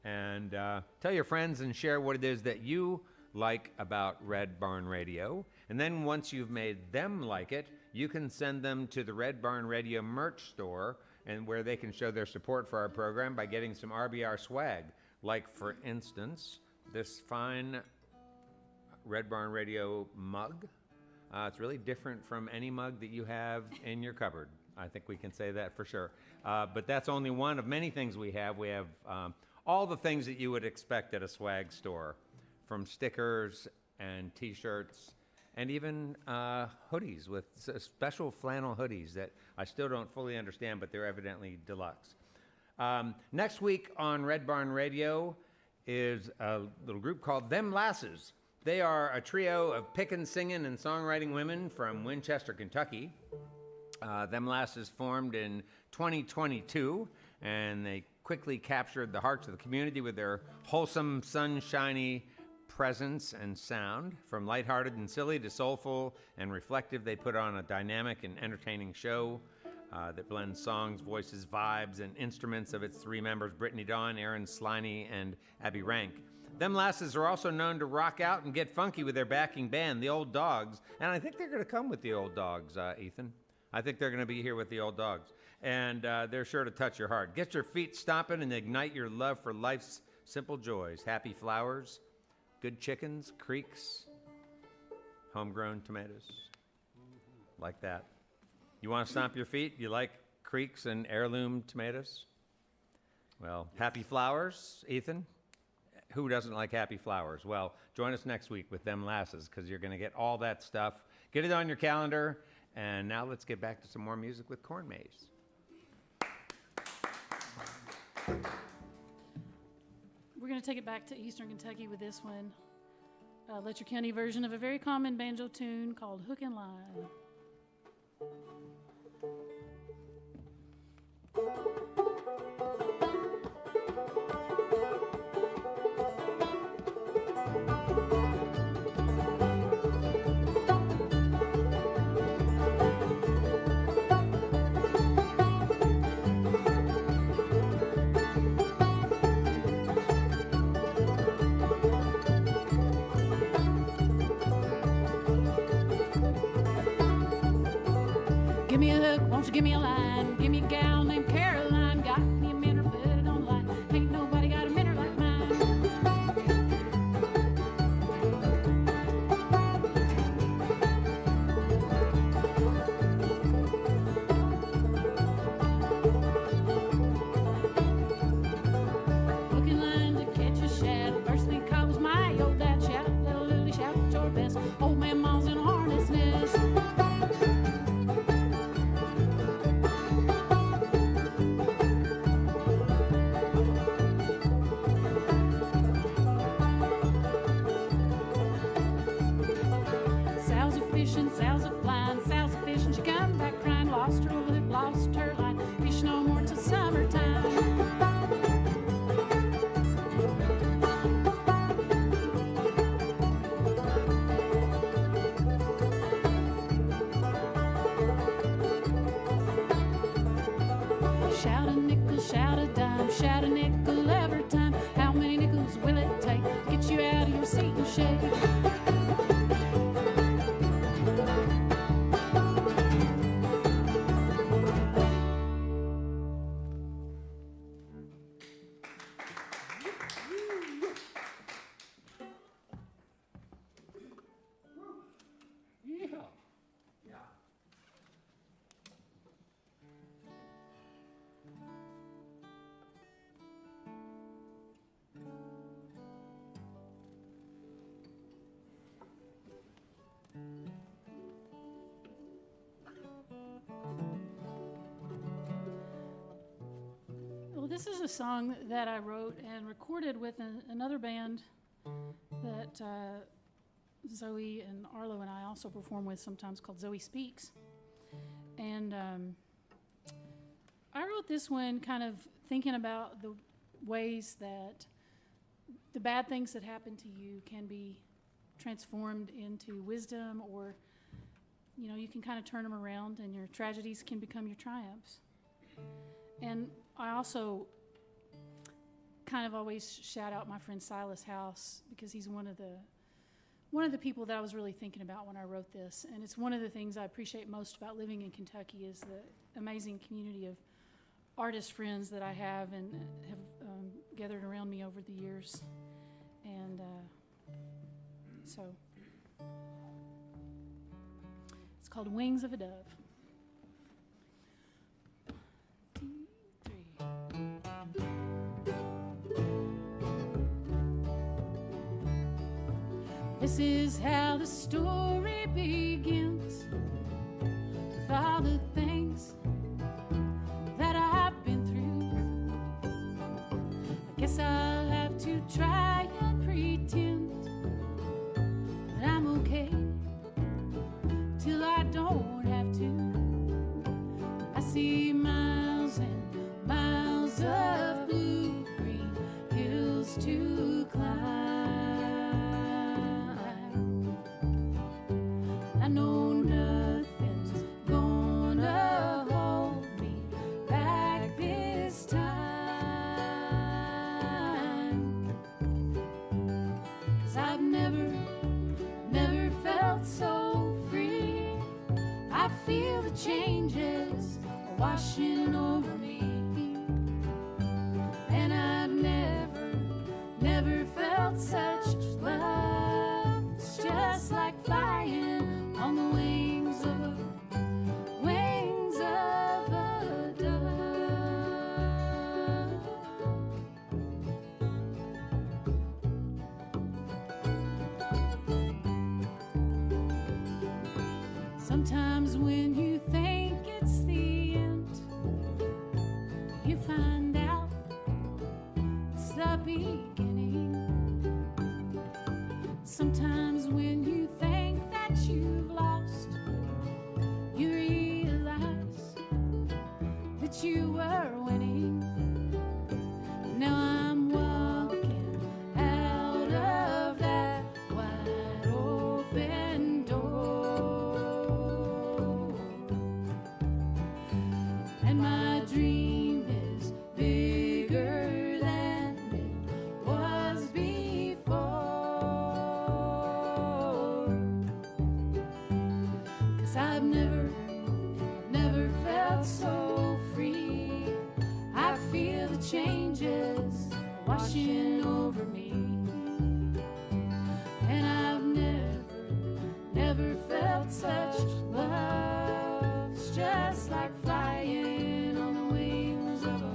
Speaker 1: and tell your friends and share what it is that you like about Red Barn Radio. And then once you've made them like it, you can send them to the Red Barn Radio merch store, and where they can show their support for our program by getting some RBR swag. Like, for instance, this fine Red Barn Radio mug. It's really different from any mug that you have in your cupboard. I think we can say that for sure. But that's only one of many things we have. We have all the things that you would expect at a swag store, from stickers and T-shirts and even hoodies with special flannel hoodies that I still don't fully understand, but they're evidently deluxe. Next week on Red Barn Radio is a little group called Them Lasses. They are a trio of pickin', singing, and songwriting women from Winchester, Kentucky. Them Lasses formed in 2022, and they quickly captured the hearts of the community with their wholesome, sunshiny presence and sound. From lighthearted and silly to soulful and reflective, they put on a dynamic and entertaining show that blends songs, voices, vibes, and instruments of its three members, Brittany Dawn, Erin Sliney, and Abby Rank. Them Lasses are also known to rock out and get funky with their backing band, the Old Dogs, and I think they're going to come with the Old Dogs, Ethan. I think they're going to be here with the Old Dogs, and they're sure to touch your heart. Get your feet stomping and ignite your love for life's simple joys. Happy flowers, good chickens, creeks, homegrown tomatoes, like that. You want to stomp your feet? You like creeks and heirloom tomatoes? Well, happy flowers, Ethan. Who doesn't like happy flowers? Well, join us next week with Them Lasses, because you're going to get all that stuff. Get it on your calendar. And now let's get back to some more music with CornMaiz.
Speaker 5: We're going to take it back to Eastern Kentucky with this one. Letcher County version of a very common banjo tune called Hook and Line. Give me a hook, won't you give me a line? Give me a gal named Caroline. Got me a minner, but I don't lie. Ain't nobody got a minner like mine. Hook and line to catch a shad. First thing caught was my old dad. Shout, little Lily, shout your best. Old man Ma's in a harness nest. Sows are fishing, sows are flying, sows are fishing. She come back crying, lost her hook, lost her line. Fish no more till summertime. Shout a nickel, shout a dime, shout a nickel every time. How many nickels will it take to get you out of your seat and shake? Well, this is a song that I wrote and recorded with another band that Zoe and Arlo and I also perform with sometimes, called Zoe Speaks. And I wrote this one kind of thinking about the ways that the bad things that happen to you can be transformed into wisdom, or, you know, you can kind of turn them around and your tragedies can become your triumphs. And I also kind of always shout out my friend Silas House, because he's one of the people that I was really thinking about when I wrote this. And it's one of the things I appreciate most about living in Kentucky is the amazing community of artist friends that I have and have gathered around me over the years. And so it's called Wings of a Dove. 2, 3. This is how the story begins, with all the things that I've been through.
Speaker 2: see miles and miles of blue green hills to climb. I know nothing's gonna hold me back this time. 'Cause I've never felt so free. I feel the changes washing over me. And I've never felt such love. It's just like flying on the wings of a dove. Sometimes when you think it's the end, you find out it's the beginning. Sometimes when you think that you've lost, you realize that you were winning. Now I'm walking out of that wide open door, and my dream is bigger than it was before. 'Cause I've never felt so free. I feel the changes washing over me. And I've never felt such love. It's just like flying on the wings of a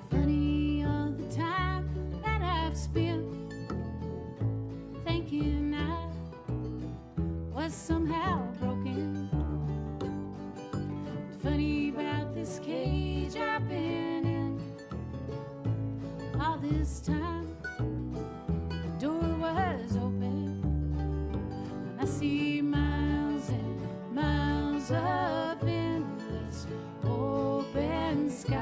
Speaker 2: Funny all the time that I've spent thinking I was somehow broken. Funny about this cage I've been in all this time. The door was open, and I see miles and miles of endless open sky.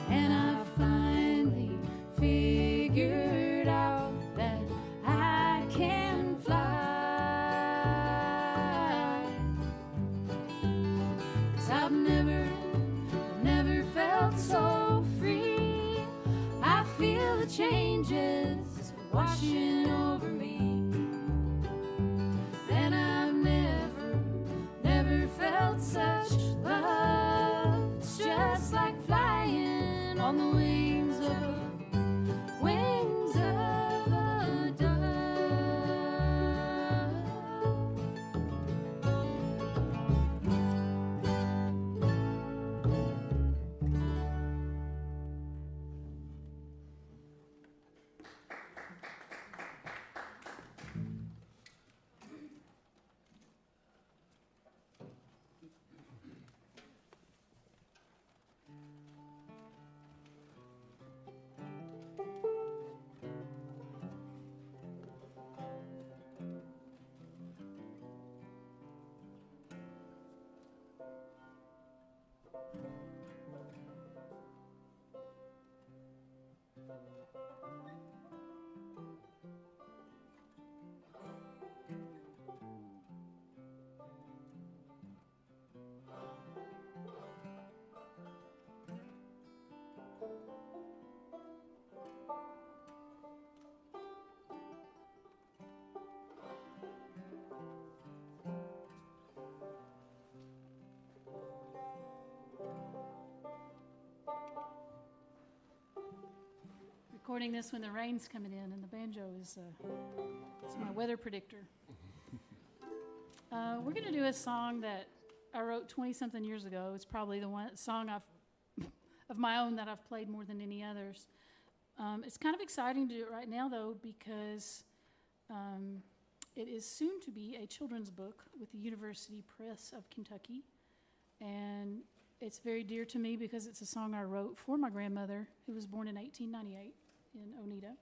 Speaker 2: And I finally figured out that I can fly. 'Cause I've never felt so free. I feel the changes washing over me. And I've never felt such love. It's just like flying on the wings of a dove.
Speaker 5: recording this when the rain's coming in, and the banjo is my weather predictor. We're going to do a song that I wrote 20-something years ago. It's probably the one song of my own that I've played more than any others. It's kind of exciting to do it right now, though, because it is soon to be a children's book with the University Press of Kentucky. And it's very dear to me because it's a song I wrote for my grandmother, who was born in 1898 in Oneida.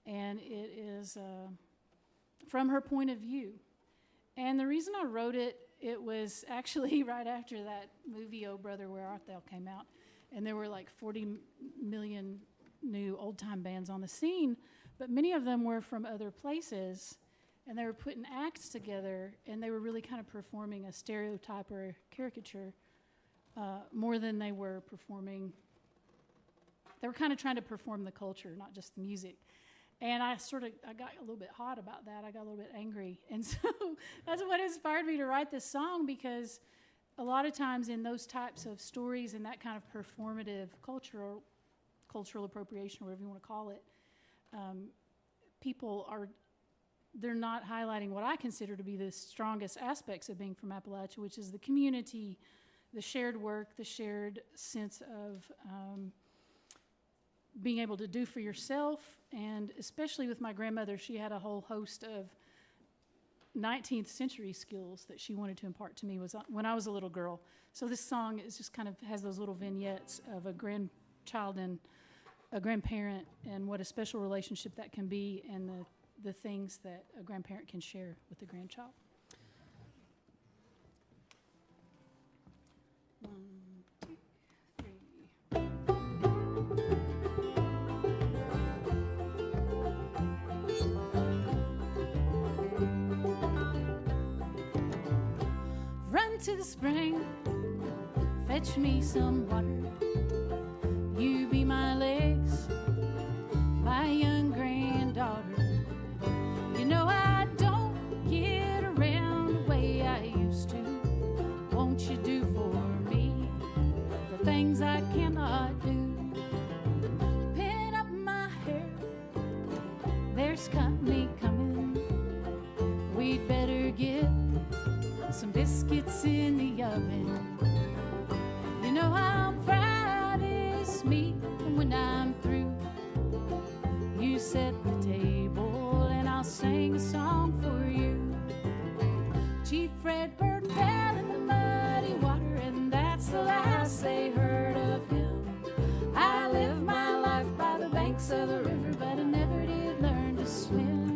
Speaker 5: And it is from her point of view. And the reason I wrote it, it was actually right after that movie, Oh Brother, Where Art Thou, came out. And there were like 40 million new old-time bands on the scene, but many of them were from other places, and they were putting acts together, and they were really kind of performing a stereotype or a caricature more than they were performing. They were kind of trying to perform the culture, not just the music. And I got a little bit hot about that. I got a little bit angry. And so that's what inspired me to write this song, because a lot of times in those types of stories and that kind of performative cultural appropriation, or whatever you want to call it, they're not highlighting what I consider to be the strongest aspects of being from Appalachia, which is the community, the shared work, the shared sense of being able to do for yourself. And especially with my grandmother, she had a whole host of 19th century skills that she wanted to impart to me when I was a little girl. So this song is just kind of has those little vignettes of a grandchild and a grandparent, and what a special relationship that can be, and the things that a grandparent can share with the grandchild. One, two, three. Run to the spring, fetch me some water. You be my legs, my young granddaughter. You know I don't get around the way I used to. Won't you do for me the things I cannot do? Pin up my hair, there's company coming. We'd better get some biscuits in the oven. You know I'm fried is meat, and when I'm through, you set the table and I'll sing a song for you. Chief Redbird fell in the muddy water, and that's the last they heard of him. I lived my life by the banks of the river, but I never did learn to swim.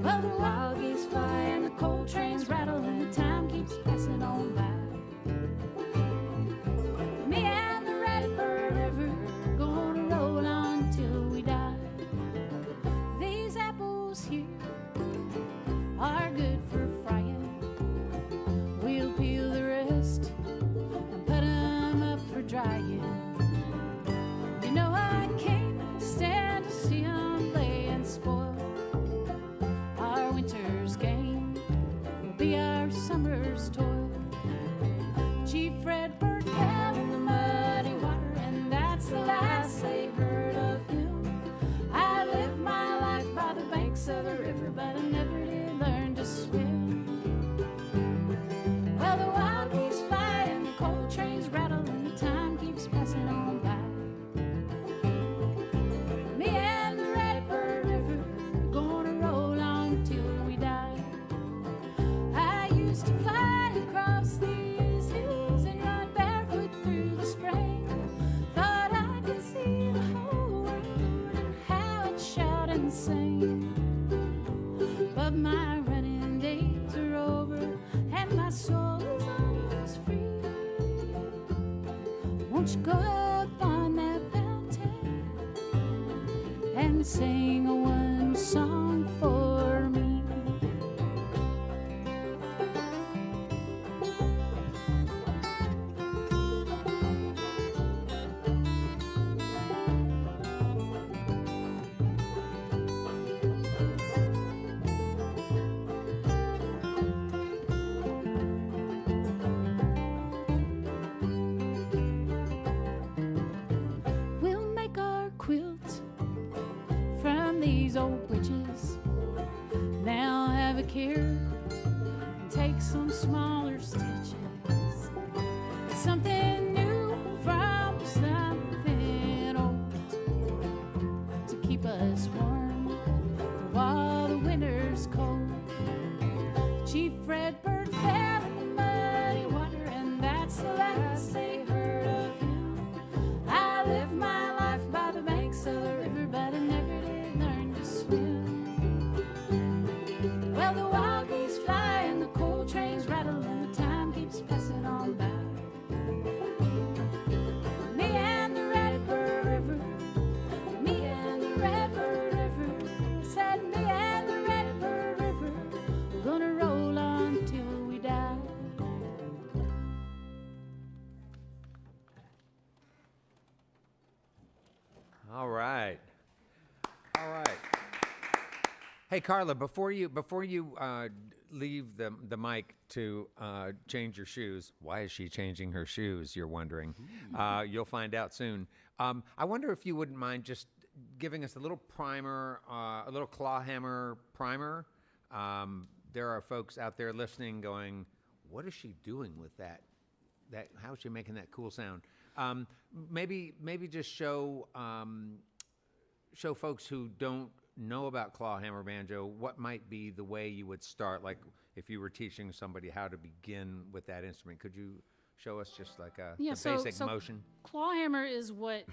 Speaker 5: Well, the wild geese fly and the coal trains rattle, and the time keeps passing on by. Me and the Redbird River gonna roll on till we die. These apples here are good for frying. We'll peel the rest and put 'em up for drying. You know I can't stand to see 'em play and spoil. Our winter's gain will be our summer's toil. Chief Redbird fell in the muddy water, and that's the last they heard of him. I lived my life by the banks of the river, but I never did learn to swim. Well, the wild geese fly and the coal trains rattle, and the time keeps passing on by. Me and the Redbird River gonna roll on till we die. I used to fly across these hills and run barefoot through the spring. Thought I could see the whole world and how it shout and sing. But my running days are over and my soul is almost free. Won't you go up on that mountain and sing one song for me? We'll make our here and take some smaller stitches. Something new from something old to keep us warm while the winter's cold. Chief Redbird fell in the muddy water, and that's the last they heard of him. I lived my life by the banks of the river, but I never did learn to swim. Well, the wild geese fly and the coal trains rattle, and the time keeps passing on by. Me and the Redbird River, me and the Redbird River, said me and the Redbird River, we're gonna roll on till we die.
Speaker 1: All right. All right. Hey, Carla, before you leave the mic to change your shoes, why is she changing her shoes, you're wondering? You'll find out soon. I wonder if you wouldn't mind just giving us a little primer, a little clawhammer primer. There are folks out there listening going, what is she doing with that? How is she making that cool sound? Maybe just show folks who don't know about clawhammer banjo what might be the way you would start, like if you were teaching somebody how to begin with that instrument. Could you show us just like the basic motion?
Speaker 5: Clawhammer is what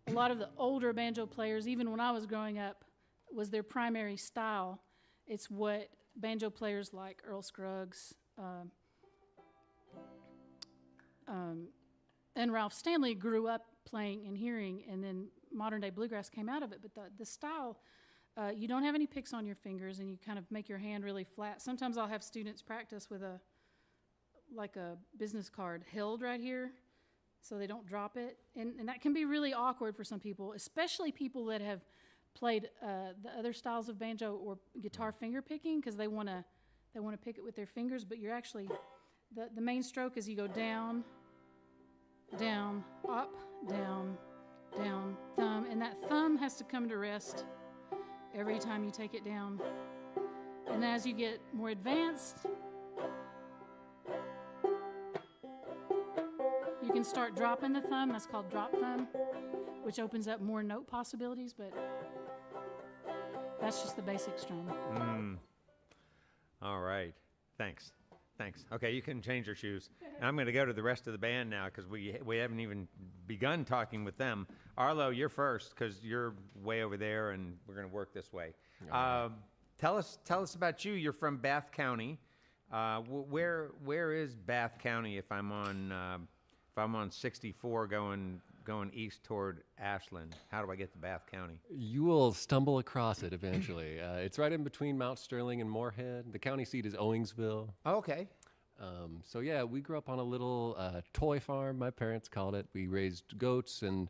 Speaker 5: a lot of the older banjo players, even when I was growing up, was their primary style. It's what banjo players like Earl Scruggs and Ralph Stanley grew up playing and hearing, and then modern day bluegrass came out of it. But the style, you don't have any picks on your fingers, and you kind of make your hand really flat. Sometimes I'll have students practice with a business card held right here so they don't drop it. And that can be really awkward for some people, especially people that have played the other styles of banjo or guitar finger picking, because they want to pick it with their fingers, but you're actually, the main stroke is you go down, down, up, down, down, thumb, and that thumb has to come to rest every time you take it down. And as you get more advanced, you can start dropping the thumb. That's called drop thumb, which opens up more note possibilities, but that's just the basic strum.
Speaker 1: All right. Thanks. Okay, you can change your shoes. And I'm going to go to the rest of the band now because we haven't even begun talking with them. Arlo, you're first because you're way over there, and we're going to work this way. Tell us about you. You're from Bath County. Where is Bath County if I'm on 64 going east toward Ashland? How do I get to Bath County?
Speaker 6: You will stumble across it eventually. It's right in between Mount Sterling and Moorhead. The county seat is Owingsville.
Speaker 1: Oh, okay.
Speaker 6: So yeah, we grew up on a little toy farm, my parents called it. We raised goats and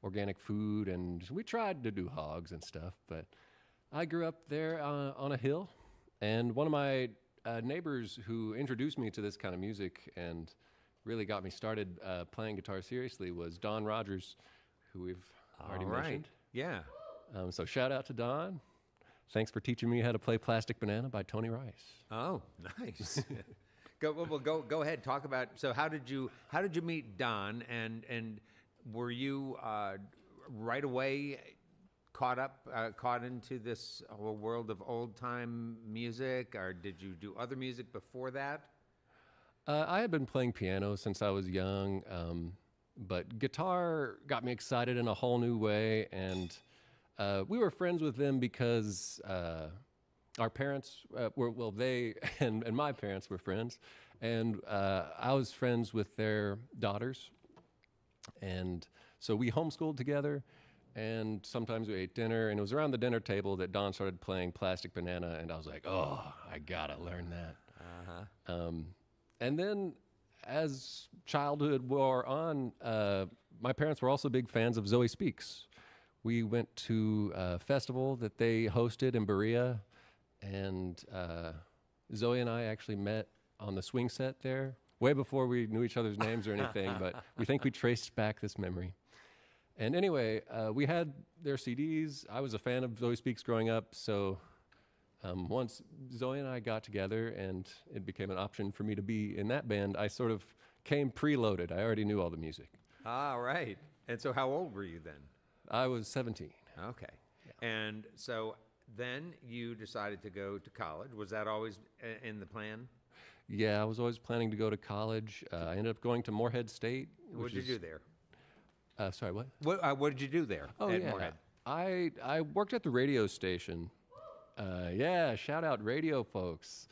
Speaker 6: organic food, and we tried to do hogs and stuff, but I grew up there on a hill, and one of my neighbors who introduced me to this kind of music and really got me started playing guitar seriously was Don Rogers, who we've already mentioned.
Speaker 1: Yeah.
Speaker 6: So shout out to Don. Thanks for teaching me how to play Plastic Banana by Tony Rice.
Speaker 1: Oh, nice. Go ahead. Talk about. So how did you meet Don, and were you right away caught into this whole world of old time music, or did you do other music before that?
Speaker 6: I had been playing piano since I was young, but guitar got me excited in a whole new way, and we were friends with them because our parents they and my parents were friends, and I was friends with their daughters, and so we homeschooled together, and sometimes we ate dinner, and it was around the dinner table that Don started playing Plastic Banana, and I was like, oh, I gotta learn that. And then as childhood wore on, my parents were also big fans of Zoe Speaks. We went to a festival that they hosted in Berea, and Zoe and I actually met on the swing set there, way before we knew each other's names or anything, but we think we traced back this memory. And anyway, we had their CDs. I was a fan of Zoe Speaks growing up, so Once Zoe and I got together and it became an option for me to be in that band, I sort of came preloaded. I already knew all the music.
Speaker 1: Ah, right. And so how old were you then?
Speaker 6: I was 17.
Speaker 1: Okay. And so then you decided to go to college. Was that always in the plan?
Speaker 6: Yeah, I was always planning to go to college. I ended up going to Morehead State.
Speaker 1: What did you do there?
Speaker 6: Sorry, what?
Speaker 1: What did you do there at Morehead?
Speaker 6: I worked at the radio station. Yeah, shout out radio folks.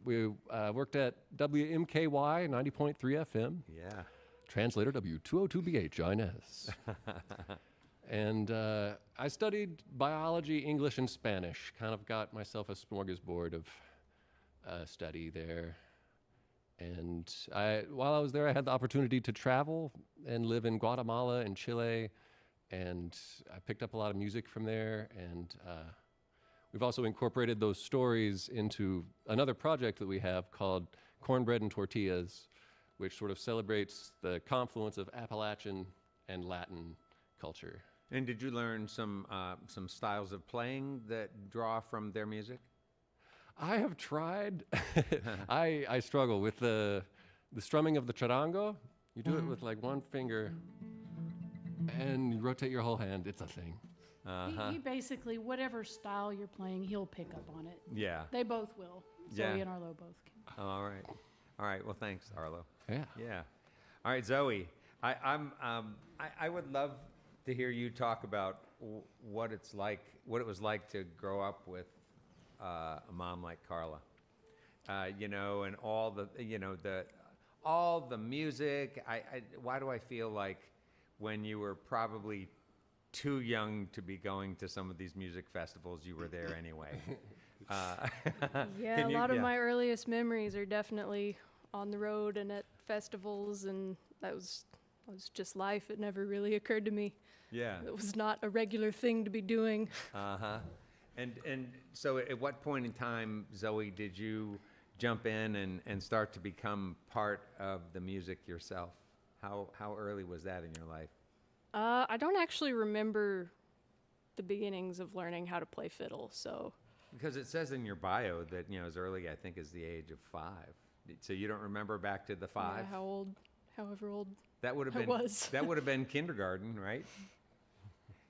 Speaker 6: We worked at WMKY 90.3 FM.
Speaker 1: Yeah.
Speaker 6: Translator W202BH, Inez. And I studied biology, English, and Spanish. Kind of got myself a smorgasbord of study there. And while I was there, I had the opportunity to travel and live in Guatemala and Chile. And I picked up a lot of music from there. And we've also incorporated those stories into another project that we have called Cornbread and Tortillas, which sort of celebrates the confluence of Appalachian and Latin culture.
Speaker 1: And did you learn some styles of playing that draw from their music?
Speaker 6: I have tried. I struggle with the strumming of the charango. You do it with like one finger, and you rotate your whole hand. It's a thing.
Speaker 5: He basically, whatever style you're playing, he'll pick up on it.
Speaker 1: Yeah.
Speaker 5: They both will.
Speaker 1: Yeah.
Speaker 5: Zoe and Arlo both can.
Speaker 1: All right. All right. Well, thanks, Arlo.
Speaker 6: Yeah.
Speaker 1: Yeah. All right, Zoe. I would love to hear you talk about what it was like to grow up with a mom like Carla. And all the music. Why do I feel like when you were probably too young to be going to some of these music festivals, you were there anyway?
Speaker 7: Yeah, a lot of my earliest memories are definitely on the road and at festivals, and that was just life. It never really occurred to me.
Speaker 1: Yeah.
Speaker 7: It was not a regular thing to be doing.
Speaker 1: Uh-huh. And so at what point in time, Zoe, did you jump in and start to become part of the music yourself? How early was that in your life?
Speaker 7: I don't actually remember the beginnings of learning how to play fiddle, so.
Speaker 1: Because it says in your bio that, as early, I think, as the age of 5. So you don't remember back to the 5?
Speaker 7: Yeah, however old
Speaker 1: that would have
Speaker 7: I
Speaker 1: been
Speaker 7: was.
Speaker 1: That would have been kindergarten, right?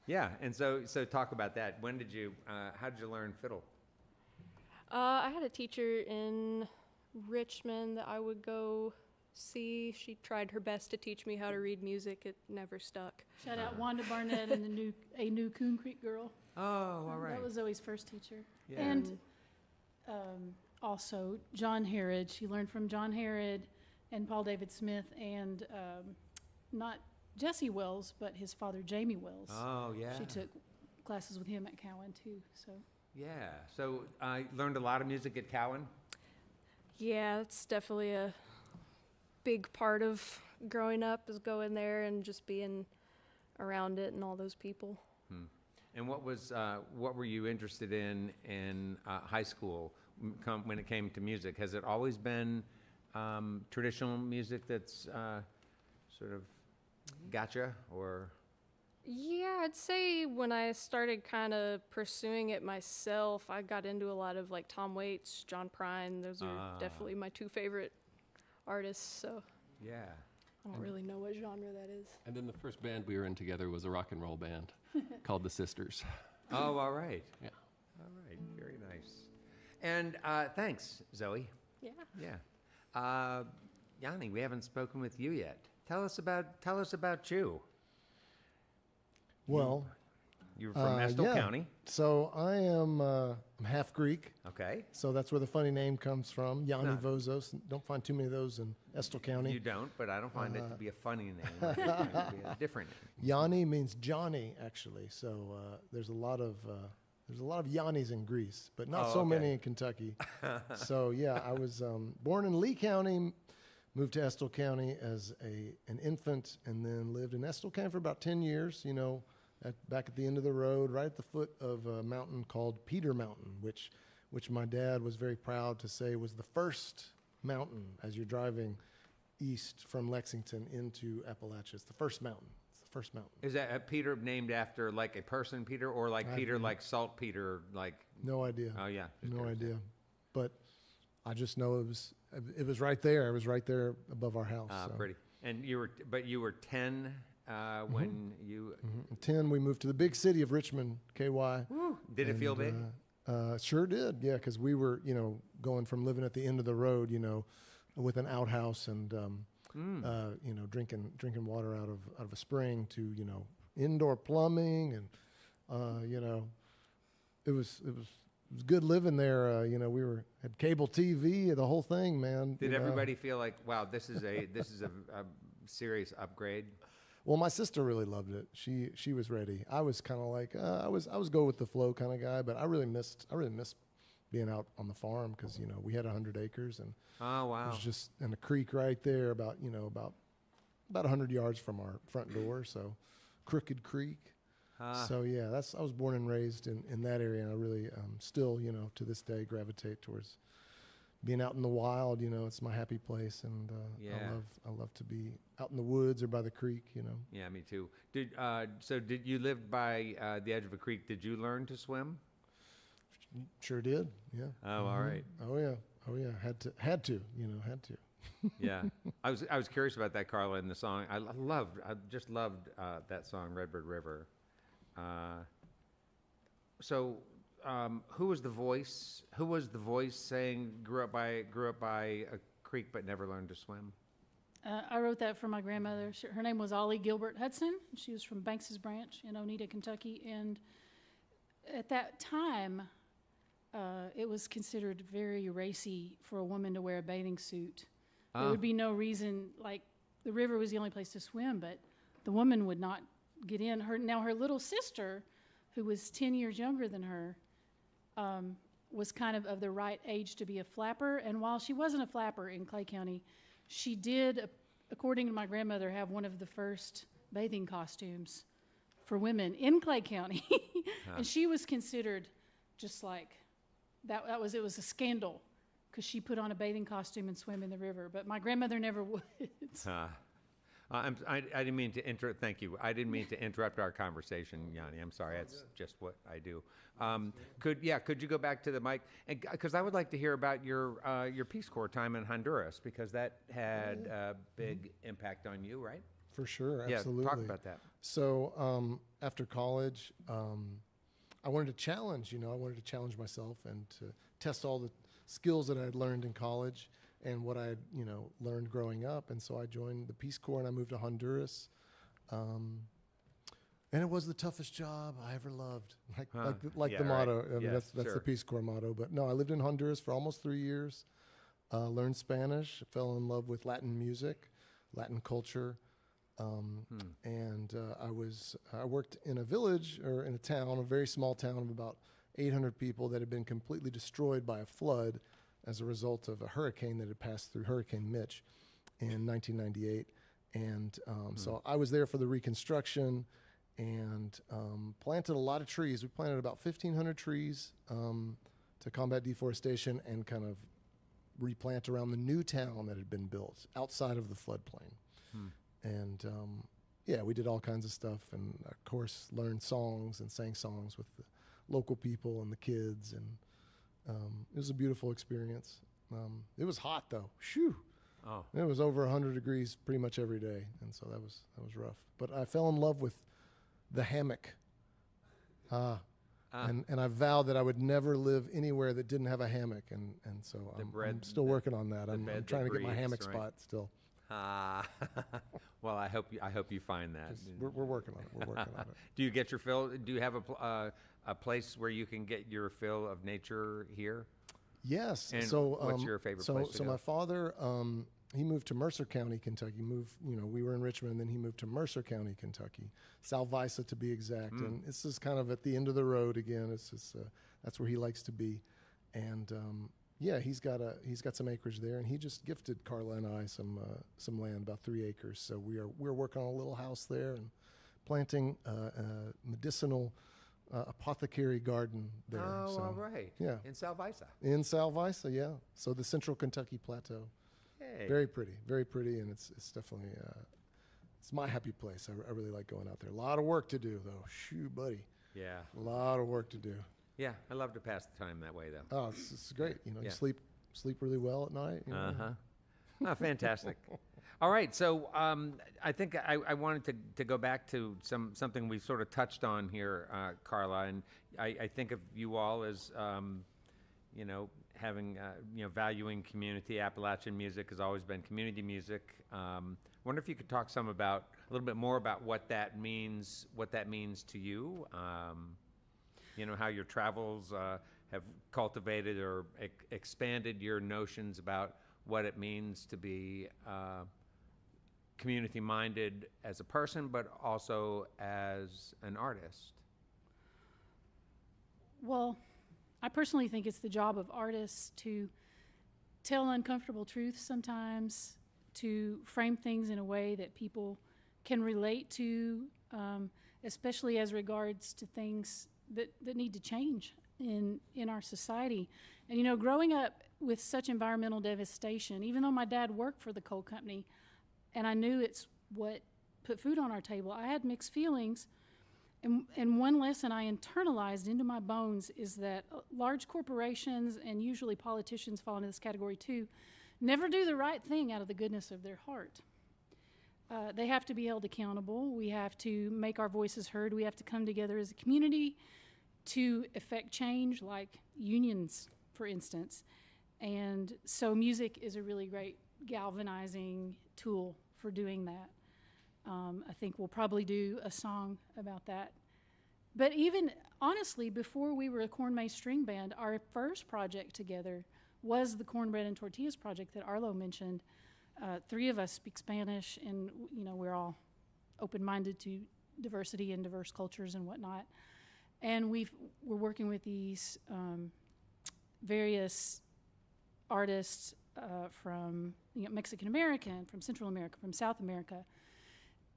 Speaker 1: Yeah, and so talk about that. When did you? How did you learn fiddle?
Speaker 7: I had a teacher in Richmond that I would go see. She tried her best to teach me how to read music. It never stuck.
Speaker 5: Shout out Wanda Barnett and a new Coon Creek girl.
Speaker 1: Oh, all right.
Speaker 5: That was Zoe's first teacher.
Speaker 1: Yeah.
Speaker 5: And also John Herod. She learned from John Herod and Paul David Smith and not Jesse Wells, but his father, Jamie Wells.
Speaker 1: Oh, yeah.
Speaker 5: She took classes with him at Cowan, too. So.
Speaker 1: Yeah. So I learned a lot of music at Cowan.
Speaker 7: Yeah, it's definitely a big part of growing up, is going there and just being around it and all those people.
Speaker 1: And what were you interested in high school when it came to music? Has it always been traditional music that's sort of gotcha, or?
Speaker 7: Yeah, I'd say when I started kind of pursuing it myself, I got into a lot of like Tom Waits, John Prine. Those are definitely my two favorite artists, so.
Speaker 1: Yeah.
Speaker 7: I don't really know what genre that is.
Speaker 6: And then the first band we were in together was a rock and roll band called the Sisters.
Speaker 1: Oh, all right.
Speaker 6: Yeah.
Speaker 1: All right. Very nice. And thanks, Zoe.
Speaker 7: Yeah.
Speaker 1: Yeah. Yanni, we haven't spoken with you yet. Tell us about you.
Speaker 4: Well,
Speaker 1: You're from Estill
Speaker 4: yeah.
Speaker 1: County.
Speaker 4: So I am I'm half Greek,
Speaker 1: Okay.
Speaker 4: so that's where the funny name comes from, Yanni
Speaker 1: No.
Speaker 4: Vozos. Don't find too many of those in Estill County.
Speaker 1: You don't, but I don't find it to be a funny name. I find it to be a different name.
Speaker 4: Yanni means Johnny, actually. So there's a lot of Yannis in Greece, but not
Speaker 1: Oh,
Speaker 4: so
Speaker 1: okay.
Speaker 4: many in Kentucky. So yeah, I was born in Lee County, moved to Estill County as an infant, and then lived in Estill County for about 10 years. Back at the end of the road, right at the foot of a mountain called Peter Mountain, which my dad was very proud to say was the first mountain as you're driving east from Lexington into Appalachia. It's the first mountain. It's the First mountain.
Speaker 1: Is that Peter named after like a person, Peter, or like Peter, like saltpeter, like?
Speaker 4: No idea.
Speaker 1: Oh yeah. just
Speaker 4: No
Speaker 1: curious.
Speaker 4: idea. But I just know it was right there. It was right there above our house. So.
Speaker 1: Pretty. And you were 10 when you.
Speaker 4: 10, we moved to the big city of Richmond, KY.
Speaker 1: Did it feel big?
Speaker 4: Sure did, yeah, because we were, going from living at the end of the road, with an outhouse and, drinking water out of a spring to, indoor plumbing and, it was good living there. We had cable TV, the whole thing, man.
Speaker 1: Did everybody feel like, wow, this is a serious upgrade?
Speaker 4: Well, my sister really loved it. She was ready. I was kind of like I was go with the flow kind of guy, but I really missed being out on the farm because we had 100 acres and
Speaker 1: Oh wow.
Speaker 4: it was just in a creek right there about 100 yards from our front door, so Crooked Creek. So yeah, I was born and raised in that area, and I really still to this day gravitate towards being out in the wild. It's my happy place, and I love to be out in the woods or by the creek.
Speaker 1: Yeah, me too. Did you live by the edge of a creek? Did you learn to swim?
Speaker 4: Sure did. Yeah.
Speaker 1: Oh, all right.
Speaker 4: Oh yeah. Had to.
Speaker 1: Yeah, I was curious about that, Carla, in the song. I just loved that song, Redbird River. Who was the voice? Who was the voice saying grew up by a creek but never learned to swim?
Speaker 5: I wrote that for my grandmother. Her name was Ollie Gilbert Hudson. She was from Banks's Branch in Oneida, Kentucky. And at that time, it was considered very racy for a woman to wear a bathing suit. There would be no reason, like the river was the only place to swim, but the woman would not get in. Her little sister, who was 10 years younger than her, was kind of the right age to be a flapper. And while she wasn't a flapper in Clay County, she did, according to my grandmother, have one of the first bathing costumes for women in Clay County. And she was considered just like, it was a scandal because she put on a bathing costume and swam in the river. But my grandmother never would.
Speaker 1: I didn't mean to interrupt. Thank you. I didn't mean to interrupt our conversation, Yanni. I'm sorry. That's just what I do. Could you go back to the mic? Because I would like to hear about your Peace Corps time in Honduras, because that had a big impact on you, right?
Speaker 4: For sure, absolutely.
Speaker 1: Yeah, talk about that.
Speaker 4: So after college, I wanted to challenge. I wanted to challenge myself and to test all the skills that I had learned in college and what I had, learned growing up. And so I joined the Peace Corps and I moved to Honduras. And it was the toughest job I ever loved, like the motto. I mean, that's the Peace Corps motto. But no, I lived in Honduras for almost 3 years, learned Spanish, fell in love with Latin music, Latin culture. And I worked in a village or in a town, a very small town of about 800 people that had been completely destroyed by a flood as a result of a hurricane that had passed through, Hurricane Mitch, in 1998. And so I was there for the reconstruction and planted a lot of trees. We planted about 1,500 trees to combat deforestation and kind of replant around the new town that had been built outside of the floodplain. And we did all kinds of stuff, and of course learned songs and sang songs with the local people and the kids, and it was a beautiful experience. It was hot though. Shoo! Oh. It was over 100 degrees pretty much every day, and so that was rough. But I fell in love with the hammock, and I vowed that I would never live anywhere that didn't have a hammock, and so I'm still working on that. I'm trying to get my hammock spot still.
Speaker 1: Well, I hope you find that.
Speaker 4: We're working on it.
Speaker 1: Do you get your fill? Do you have a place where you can get your fill of nature here?
Speaker 4: Yes.
Speaker 1: And
Speaker 4: so
Speaker 1: what's your favorite place to go?
Speaker 4: My father, he moved to Mercer County, Kentucky. We were in Richmond, and then he moved to Mercer County, Kentucky, Salvisa to be exact. And this is kind of at the end of the road again. It's just that's where he likes to be, and he's got some acreage there, and he just gifted Carla and I some land, about 3 acres. So we're working on a little house there and planting a medicinal apothecary garden there.
Speaker 1: Oh,
Speaker 4: so,
Speaker 1: all right.
Speaker 4: Yeah.
Speaker 1: In Salvisa.
Speaker 4: In Salvisa, yeah. So the Central Kentucky Plateau.
Speaker 1: Hey.
Speaker 4: Very pretty, and it's definitely it's my happy place. I really like going out there. A lot of work to do, though. Shoo, buddy.
Speaker 1: Yeah.
Speaker 4: A lot of work to do.
Speaker 1: Yeah, I love to pass the time that way, though.
Speaker 4: Oh, it's great. You know,
Speaker 1: Yeah.
Speaker 4: you sleep really well at night. You know.
Speaker 1: Uh-huh. Oh, fantastic. All right, so I think I wanted to go back to something we sort of touched on here, Carla, and I think of you all as, you know, having, you know, valuing community. Appalachian music has always been community music. Wonder if you could talk a little bit more about what that means to you. You know, how your travels have cultivated or expanded your notions about what it means to be community-minded as a person, but also as an artist.
Speaker 5: Well, I personally think it's the job of artists to tell uncomfortable truths sometimes, to frame things in a way that people can relate to, especially as regards to things that need to change in our society. And, you know, growing up with such environmental devastation, even though my dad worked for the coal company and I knew it's what put food on our table, I had mixed feelings. And one lesson I internalized into my bones is that large corporations, and usually politicians fall into this category too, never do the right thing out of the goodness of their heart. They have to be held accountable. We have to make our voices heard. We have to come together as a community to effect change, like unions, for instance. And so music is a really great galvanizing tool for doing that. I think we'll probably do a song about that. But even, honestly, before we were a CornMaiz string band, our first project together was the Cornbread and Tortillas project that Arlo mentioned. 3 of us speak Spanish, and, you know, we're all open-minded to diversity and diverse cultures and whatnot. And we're working with these various artists from, you know, Mexican American, from Central America, from South America.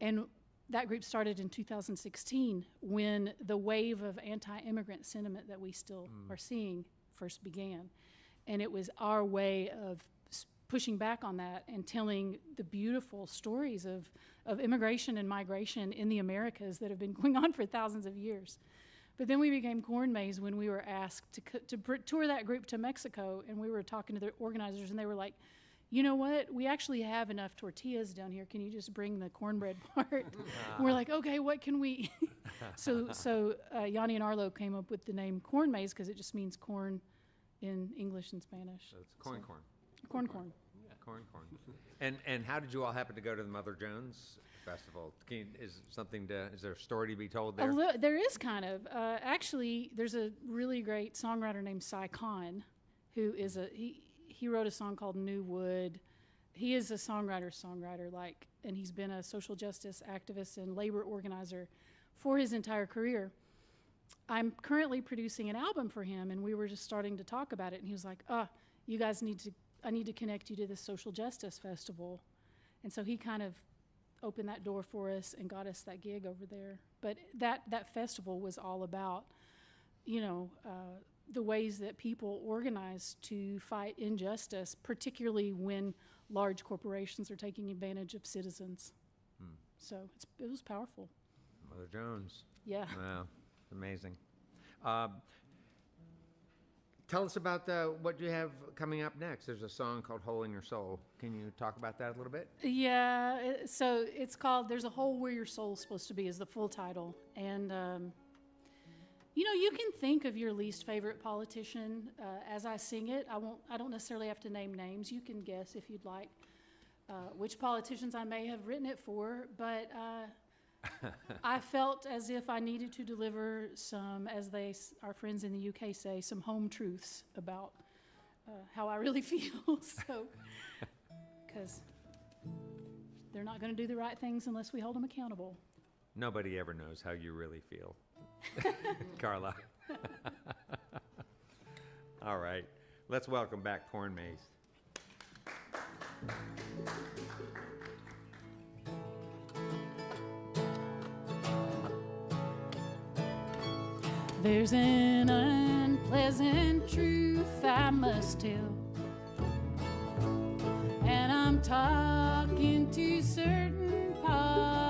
Speaker 5: And that group started in 2016 when the wave of anti-immigrant sentiment that we still are seeing first began. And it was our way of pushing back on that and telling the beautiful stories of immigration and migration in the Americas that have been going on for thousands of years. But then we became CornMaiz when we were asked to tour that group to Mexico, and we were talking to the organizers, and they were like, you know what, we actually have enough tortillas down here. Can you just bring the cornbread part? And we're like, okay, what can we? So Yanni and Arlo came up with the name CornMaiz because it just means corn in English and Spanish.
Speaker 1: So it's corn.
Speaker 5: Corn.
Speaker 1: Yeah, corn. And how did you all happen to go to the Mother Jones Festival? Is there a story to be told there?
Speaker 5: There is kind of. Actually, there's a really great songwriter named Cy Khan, who is he wrote a song called New Wood. He is a songwriter, and he's been a social justice activist and labor organizer for his entire career. I'm currently producing an album for him, and we were just starting to talk about it, and he was like, you guys I need to connect you to this social justice festival. And so he kind of opened that door for us and got us that gig over there. But that festival was all about, you know, the ways that people organize to fight injustice, particularly when large corporations are taking advantage of citizens. So it was powerful.
Speaker 1: Mother Jones.
Speaker 5: Yeah.
Speaker 1: Wow, amazing. Tell us about what you have coming up next. There's a song called Hole in Your Soul. Can you talk about that a little bit?
Speaker 5: Yeah, so it's called There's a Hole Where Your Soul's Supposed to Be is the full title. And, you know, you can think of your least favorite politician as I sing it. I don't necessarily have to name names. You can guess if you'd like which politicians I may have written it for, but I felt as if I needed to deliver some, as our friends in the UK say, some home truths about how I really feel. So, because they're not going to do the right things unless we hold them accountable.
Speaker 1: Nobody ever knows how you really feel. Carla. All right. Let's welcome back CornMaiz.
Speaker 5: There's an unpleasant truth I must tell, and I'm talking to certain parts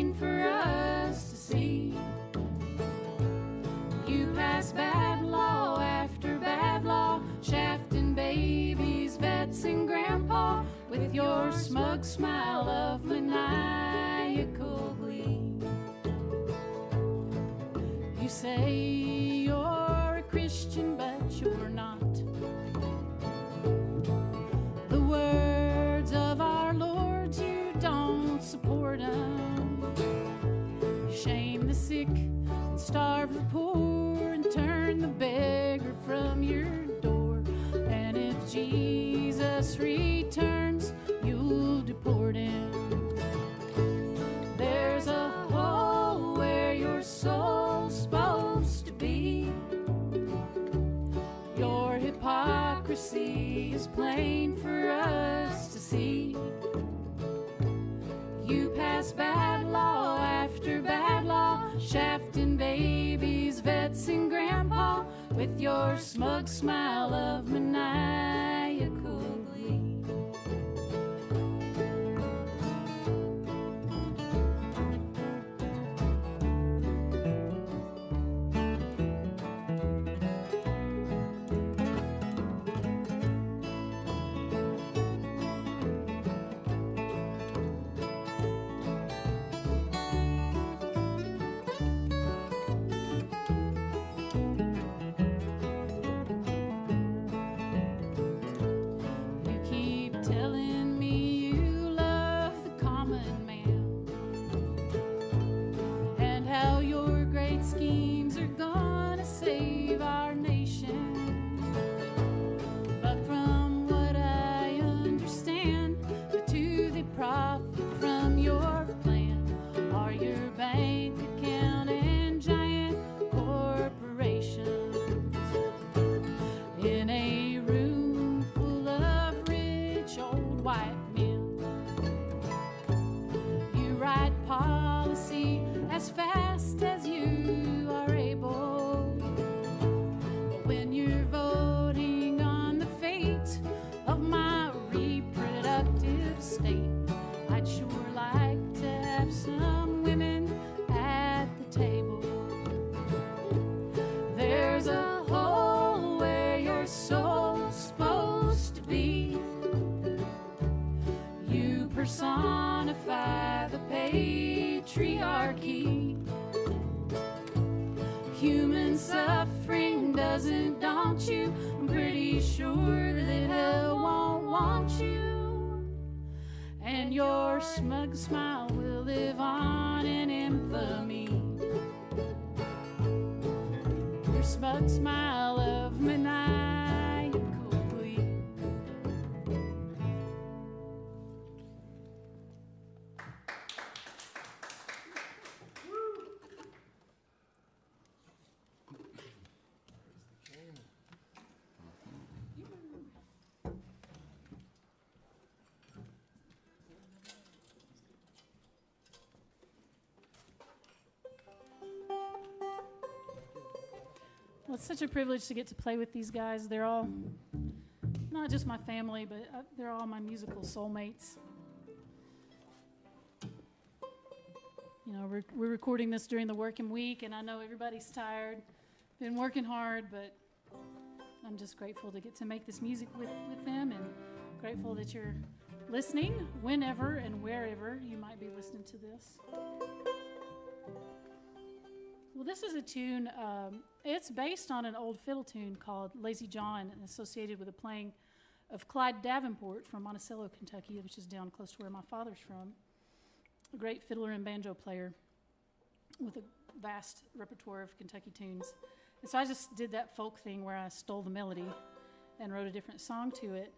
Speaker 2: plain for us to see. You pass bad law after bad law, shafting babies, vets, and grandpa with your smug smile of maniacal glee. You say you're a Christian, but you're not. The words of our Lord, you don't support them. You shame the sick and starve the poor and turn the beggar from your door. And if Jesus returns, you'll deport him. There's a hole where your soul's supposed to be. Your hypocrisy is plain for us to see. You pass bad law after bad law, shafting babies, vets, and grandpa with your smug smile of maniacal glee. You keep telling me you love the common man and how your great schemes are gonna save our nation. But from what I understand, the two that profit from your plan are your bank account and giant corporations. In a room full of rich old white men, you write policy as fast as you are able. But when you're voting on the fate of my reproductive state, I'd sure like to have some women at the table. There's a hole where your soul's supposed to be. You personify the patriarchy. Human suffering doesn't daunt you. I'm pretty sure that hell won't want you. And your smug smile will live on in infamy. Your smug smile of maniacal glee. Well, it's such a privilege to get to play with these guys. They're all not just my family, but they're all my musical soulmates. You know, we're recording this during the working week, and I know everybody's tired. Been working hard, but I'm just grateful to get to make this music with them, and grateful that you're listening whenever and wherever you might be listening to this. Well, this is a tune, it's based on an old fiddle tune called Lazy John, and associated with the playing of Clyde Davenport from Monticello, Kentucky, which is down close to where my father's from. A great fiddler and banjo player with a vast repertoire of Kentucky tunes. And so I just did that folk thing where I stole the melody and wrote a different song to it.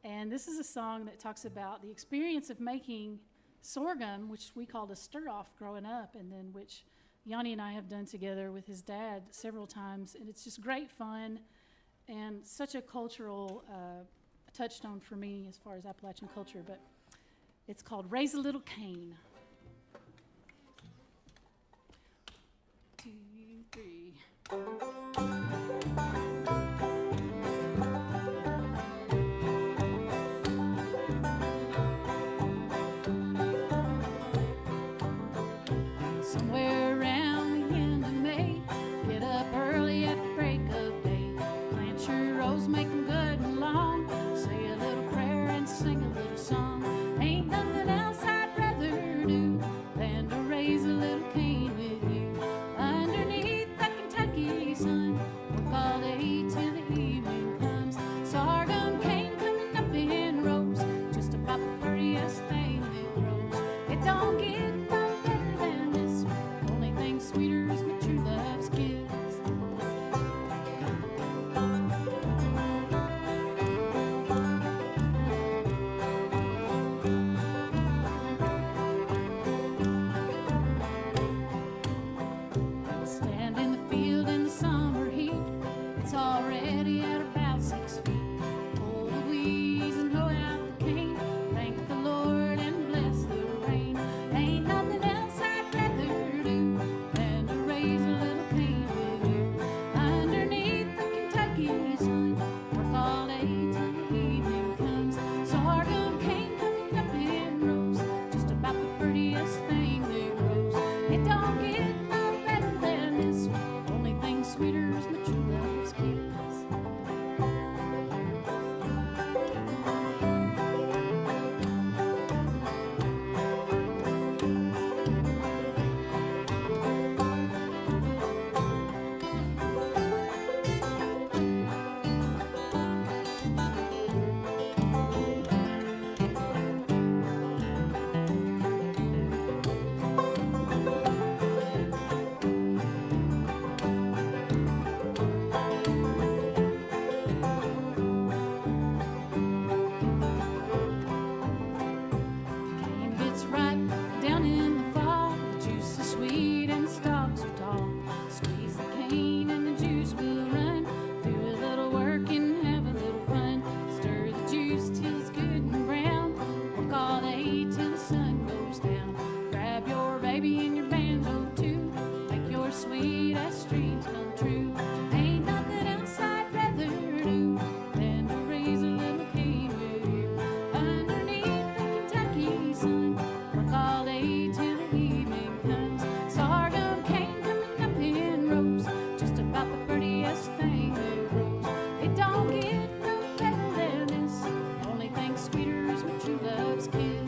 Speaker 2: And this is a song that talks about the experience of making sorghum, which we called a stir-off growing up, and then which Yanni and I have done together with his dad several times, and it's just great fun and such a cultural touchstone for me as far as Appalachian culture. But it's called Raise a Little Cane. 2, 3. somewhere around the end of May. Get up early at the break of day. Plant your rows, make them good and long. Say a little prayer and sing a little song. Ain't nothing else I'd rather do than to raise a little cane with you. Underneath the Kentucky sun, work all day till the evening comes. Sorghum cane coming up in rows, just about the prettiest thing that grows. It don't get no better than this. Only thing sweeter is my true love's kiss. Stand in the field in the summer heat. It's already at about 6 feet. Pull the weeds and hoe out the cane. Thank the Lord and bless the rain. Ain't nothing else I'd rather do than to raise a little cane with you. Underneath the Kentucky sun, work all day till the evening comes. Sorghum cane coming up in rows, just about the prettiest thing that grows. It don't get no better than this. Only thing sweeter is my true love's kiss. Cane gets ripe down in the fall. The juice is sweet and the stalks are tall. Squeeze the cane and the juice will run. Do a little work and have a little fun. Stir the juice till it's good and brown. Work all day till the sun goes down. Grab your baby and your banjo too. Make your sweetest dreams come true. Ain't nothing else I'd rather do than to raise a little cane with you. Underneath the Kentucky sun, work all day till the evening comes. Sorghum cane coming up in rows, just about the prettiest thing that grows. It don't get no better than this. Only thing sweeter is my true love's kiss.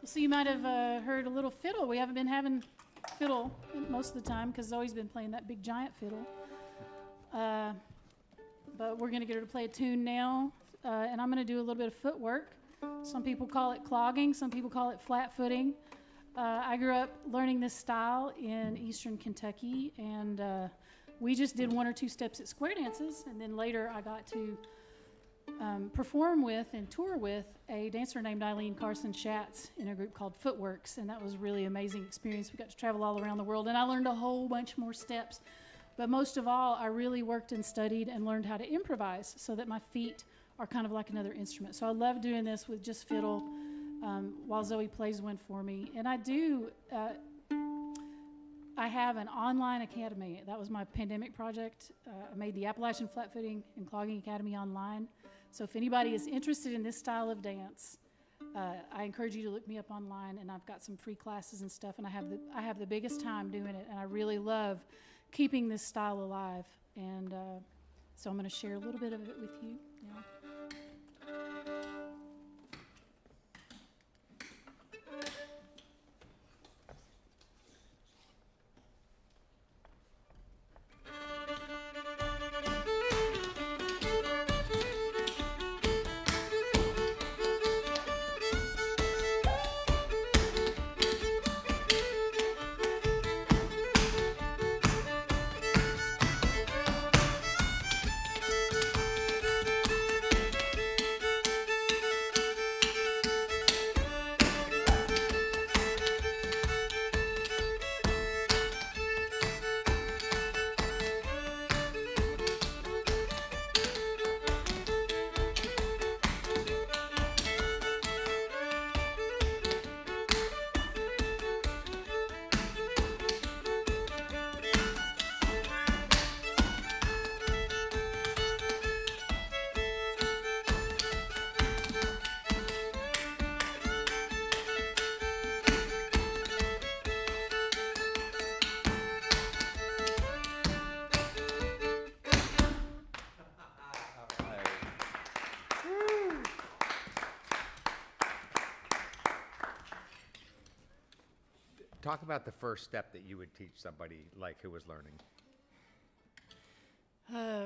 Speaker 2: So you might have heard a little fiddle. We haven't been having fiddle most of the time because Zoe's been playing that big giant fiddle. But we're going to get her to play a tune now, and I'm going to do a little bit of footwork. Some people call it clogging, some people call it flat footing. I grew up learning this style in eastern Kentucky, and we just did 1 or 2 steps at square dances, and then later I got to perform with and tour with a dancer named Eileen Carson Schatz in a group called Footworks, and that was a really amazing experience. We got to travel all around the world, and I learned a whole bunch more steps. But most of all, I really worked and studied and learned how to improvise so that my feet are kind of like another instrument. So I love doing this with just fiddle while Zoe plays one for me. And I do, I have an online academy. That was my pandemic project. I made the Appalachian Flatfooting and Clogging Academy online. So if anybody is interested in this style of dance, I encourage you to look me up online, and I've got some free classes and stuff, and I have the biggest time doing it, and I really love keeping this style alive. And so I'm going to share a little bit of it with you now.
Speaker 1: Talk about the first step that you would teach somebody like who was learning.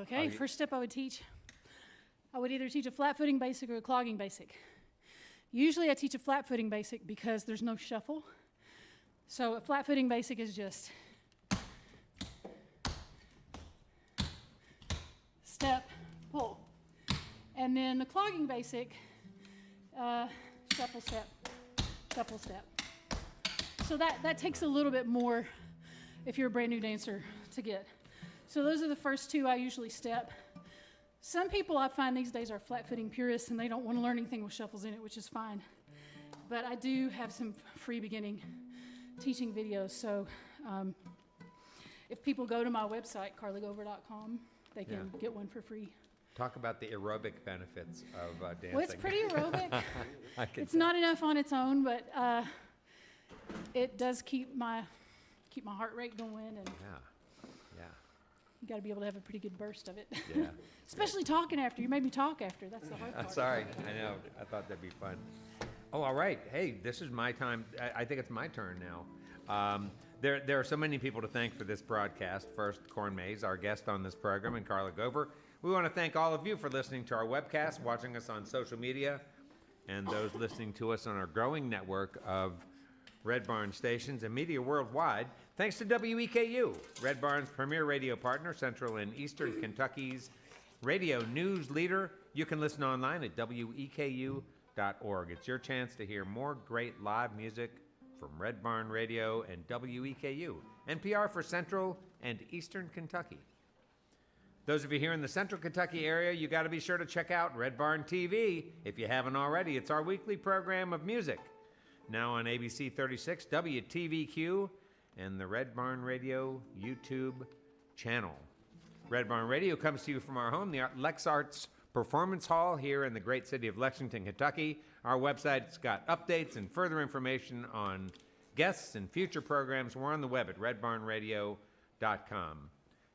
Speaker 5: Okay, first step I would teach. I would either teach a flat footing basic or a clogging basic. Usually I teach a flat footing basic because there's no shuffle. So a flat footing basic is just step, pull. And then the clogging basic, shuffle, step, shuffle, step. So that takes a little bit more if you're a brand new dancer to get. So those are the first two I usually step. Some people I find these days are flat footing purists and they don't want to learn anything with shuffles in it, which is fine. But I do have some free beginning teaching videos. So if people go to my website, carlygover.com, they can get one for free.
Speaker 1: Talk about the aerobic benefits of dancing.
Speaker 5: Well, it's pretty aerobic. It's
Speaker 1: tell.
Speaker 5: not enough on its own, but it does keep my heart rate going, and
Speaker 1: Yeah.
Speaker 5: you got to be able to have a pretty good burst of it.
Speaker 1: Yeah.
Speaker 5: Especially talking after. You made me talk after. That's the hard part.
Speaker 1: Sorry, I know. I thought that'd be fun. Oh, all right. Hey, this is my time. I think it's my turn now. There are so many people to thank for this broadcast. First, CornMaiz, our guest on this program, and Carla Gover. We want to thank all of you for listening to our webcast, watching us on social media, and those listening to us on our growing network of Red Barn stations and media worldwide. Thanks to WEKU, Red Barn's premier radio partner, Central and Eastern Kentucky's radio news leader. You can listen online at weku.org. It's your chance to hear more great live music from Red Barn Radio and WEKU, NPR for Central and Eastern Kentucky. Those of you here in the Central Kentucky area, you got to be sure to check out Red Barn TV if you haven't already. It's our weekly program of music. Now on ABC 36, WTVQ, and the Red Barn Radio YouTube channel. Red Barn Radio comes to you from our home, the Lex Arts Performance Hall here in the great city of Lexington, Kentucky. Our website's got updates and further information on guests and future programs. We're on the web at redbarnradio.com.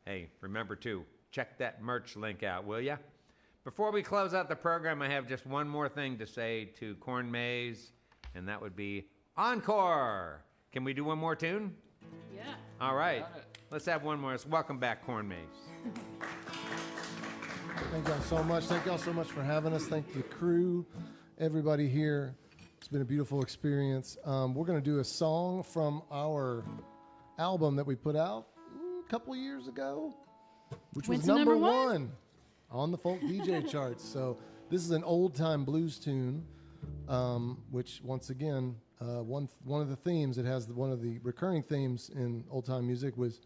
Speaker 1: Hey, remember to check that merch link out, will ya? Before we close out the program, I have just one more thing to say to CornMaiz, and that would be encore. Can we do one more tune?
Speaker 5: Yeah.
Speaker 1: All right. Let's have one more. Welcome back, CornMaiz.
Speaker 4: Thank y'all so much. Thank y'all so much for having us. Thank the crew, everybody here. It's been a beautiful experience. We're going to do a song from our album that we put out a couple of years ago, which was
Speaker 5: Went to number one?
Speaker 4: one on the folk DJ charts. So this is an old-time blues tune, which once again, one of the themes, it has one of the recurring themes in old-time music was,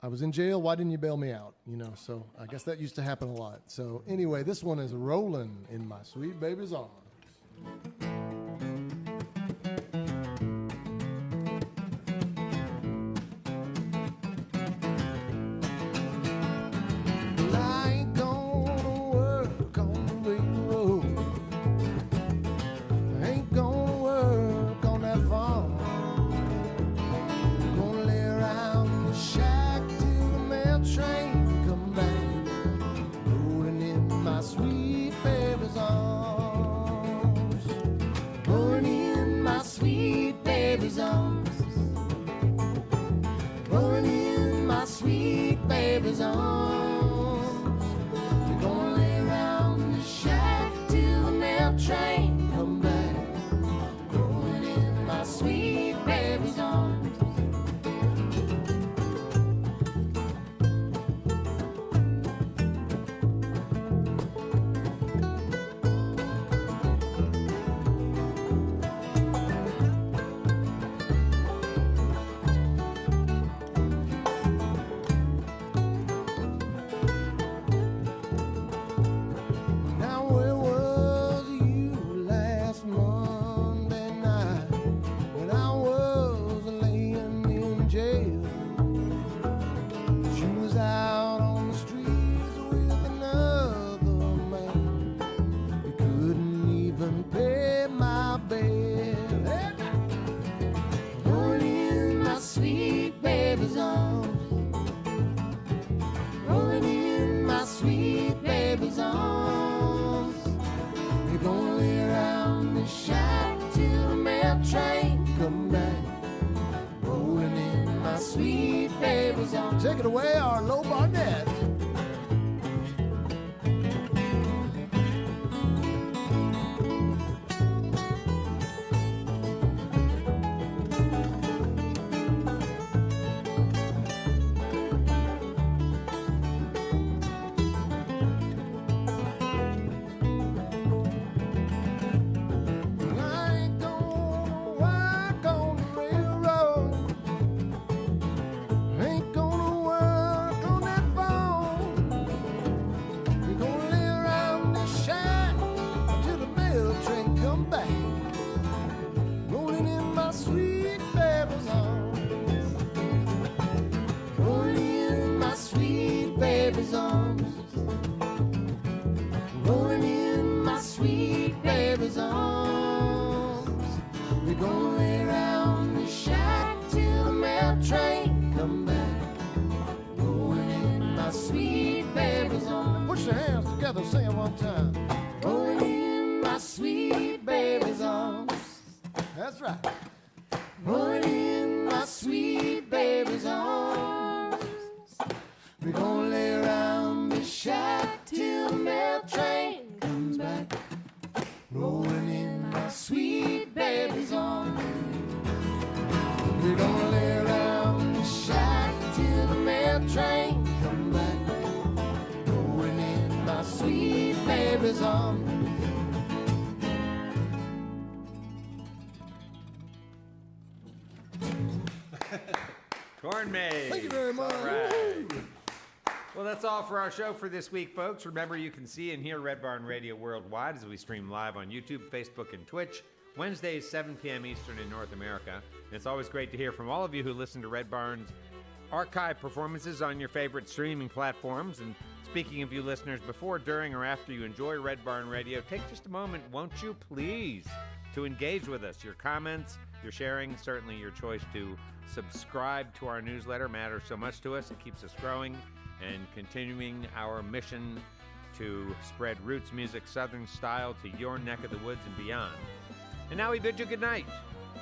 Speaker 4: I was in jail, why didn't you bail me out? You know, so I guess that used to happen a lot. So anyway, this one is Rollin' in My Sweet Baby's Arms. I ain't gonna work on the railroad. I ain't gonna work on that farm. Gonna lay around the shack till the mail train come back, rolling in my sweet baby's arms, rolling in my sweet baby's arms, rolling in my sweet baby's arms. We're gonna lay around the shack till the mail train come back, rolling in my sweet baby's arms. Take it away, Arlo Barnett. Say it one time. Rolling in my sweet baby's arms. That's right. Rolling in my sweet baby's arms. We're gonna lay around the shack till the mail train comes back. Rolling in my sweet baby's arms. We're gonna lay around the shack till the mail train comes back. Sweet baby's arms.
Speaker 1: CornMaiz.
Speaker 4: Thank you very much.
Speaker 1: All right. Well, that's all for our show for this week, folks. Remember, you can see and hear Red Barn Radio worldwide as we stream live on YouTube, Facebook, and Twitch. Wednesdays, 7 p.m. Eastern in North America. And it's always great to hear from all of you who listen to Red Barn's archive performances on your favorite streaming platforms. And speaking of you listeners, before, during, or after you enjoy Red Barn Radio, take just a moment, won't you please, to engage with us. Your comments, your sharing, certainly your choice to subscribe to our newsletter matters so much to us. It keeps us growing and continuing our mission to spread roots music, Southern style, to your neck of the woods and beyond. And now we bid you good night.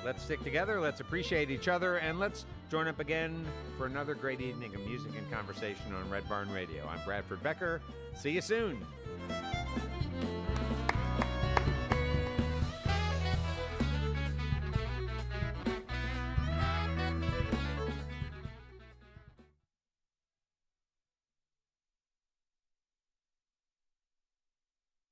Speaker 1: Let's stick together, let's appreciate each other, and let's join up again for another great evening of music and conversation on Red Barn Radio. I'm Bradford Becker. See you soon.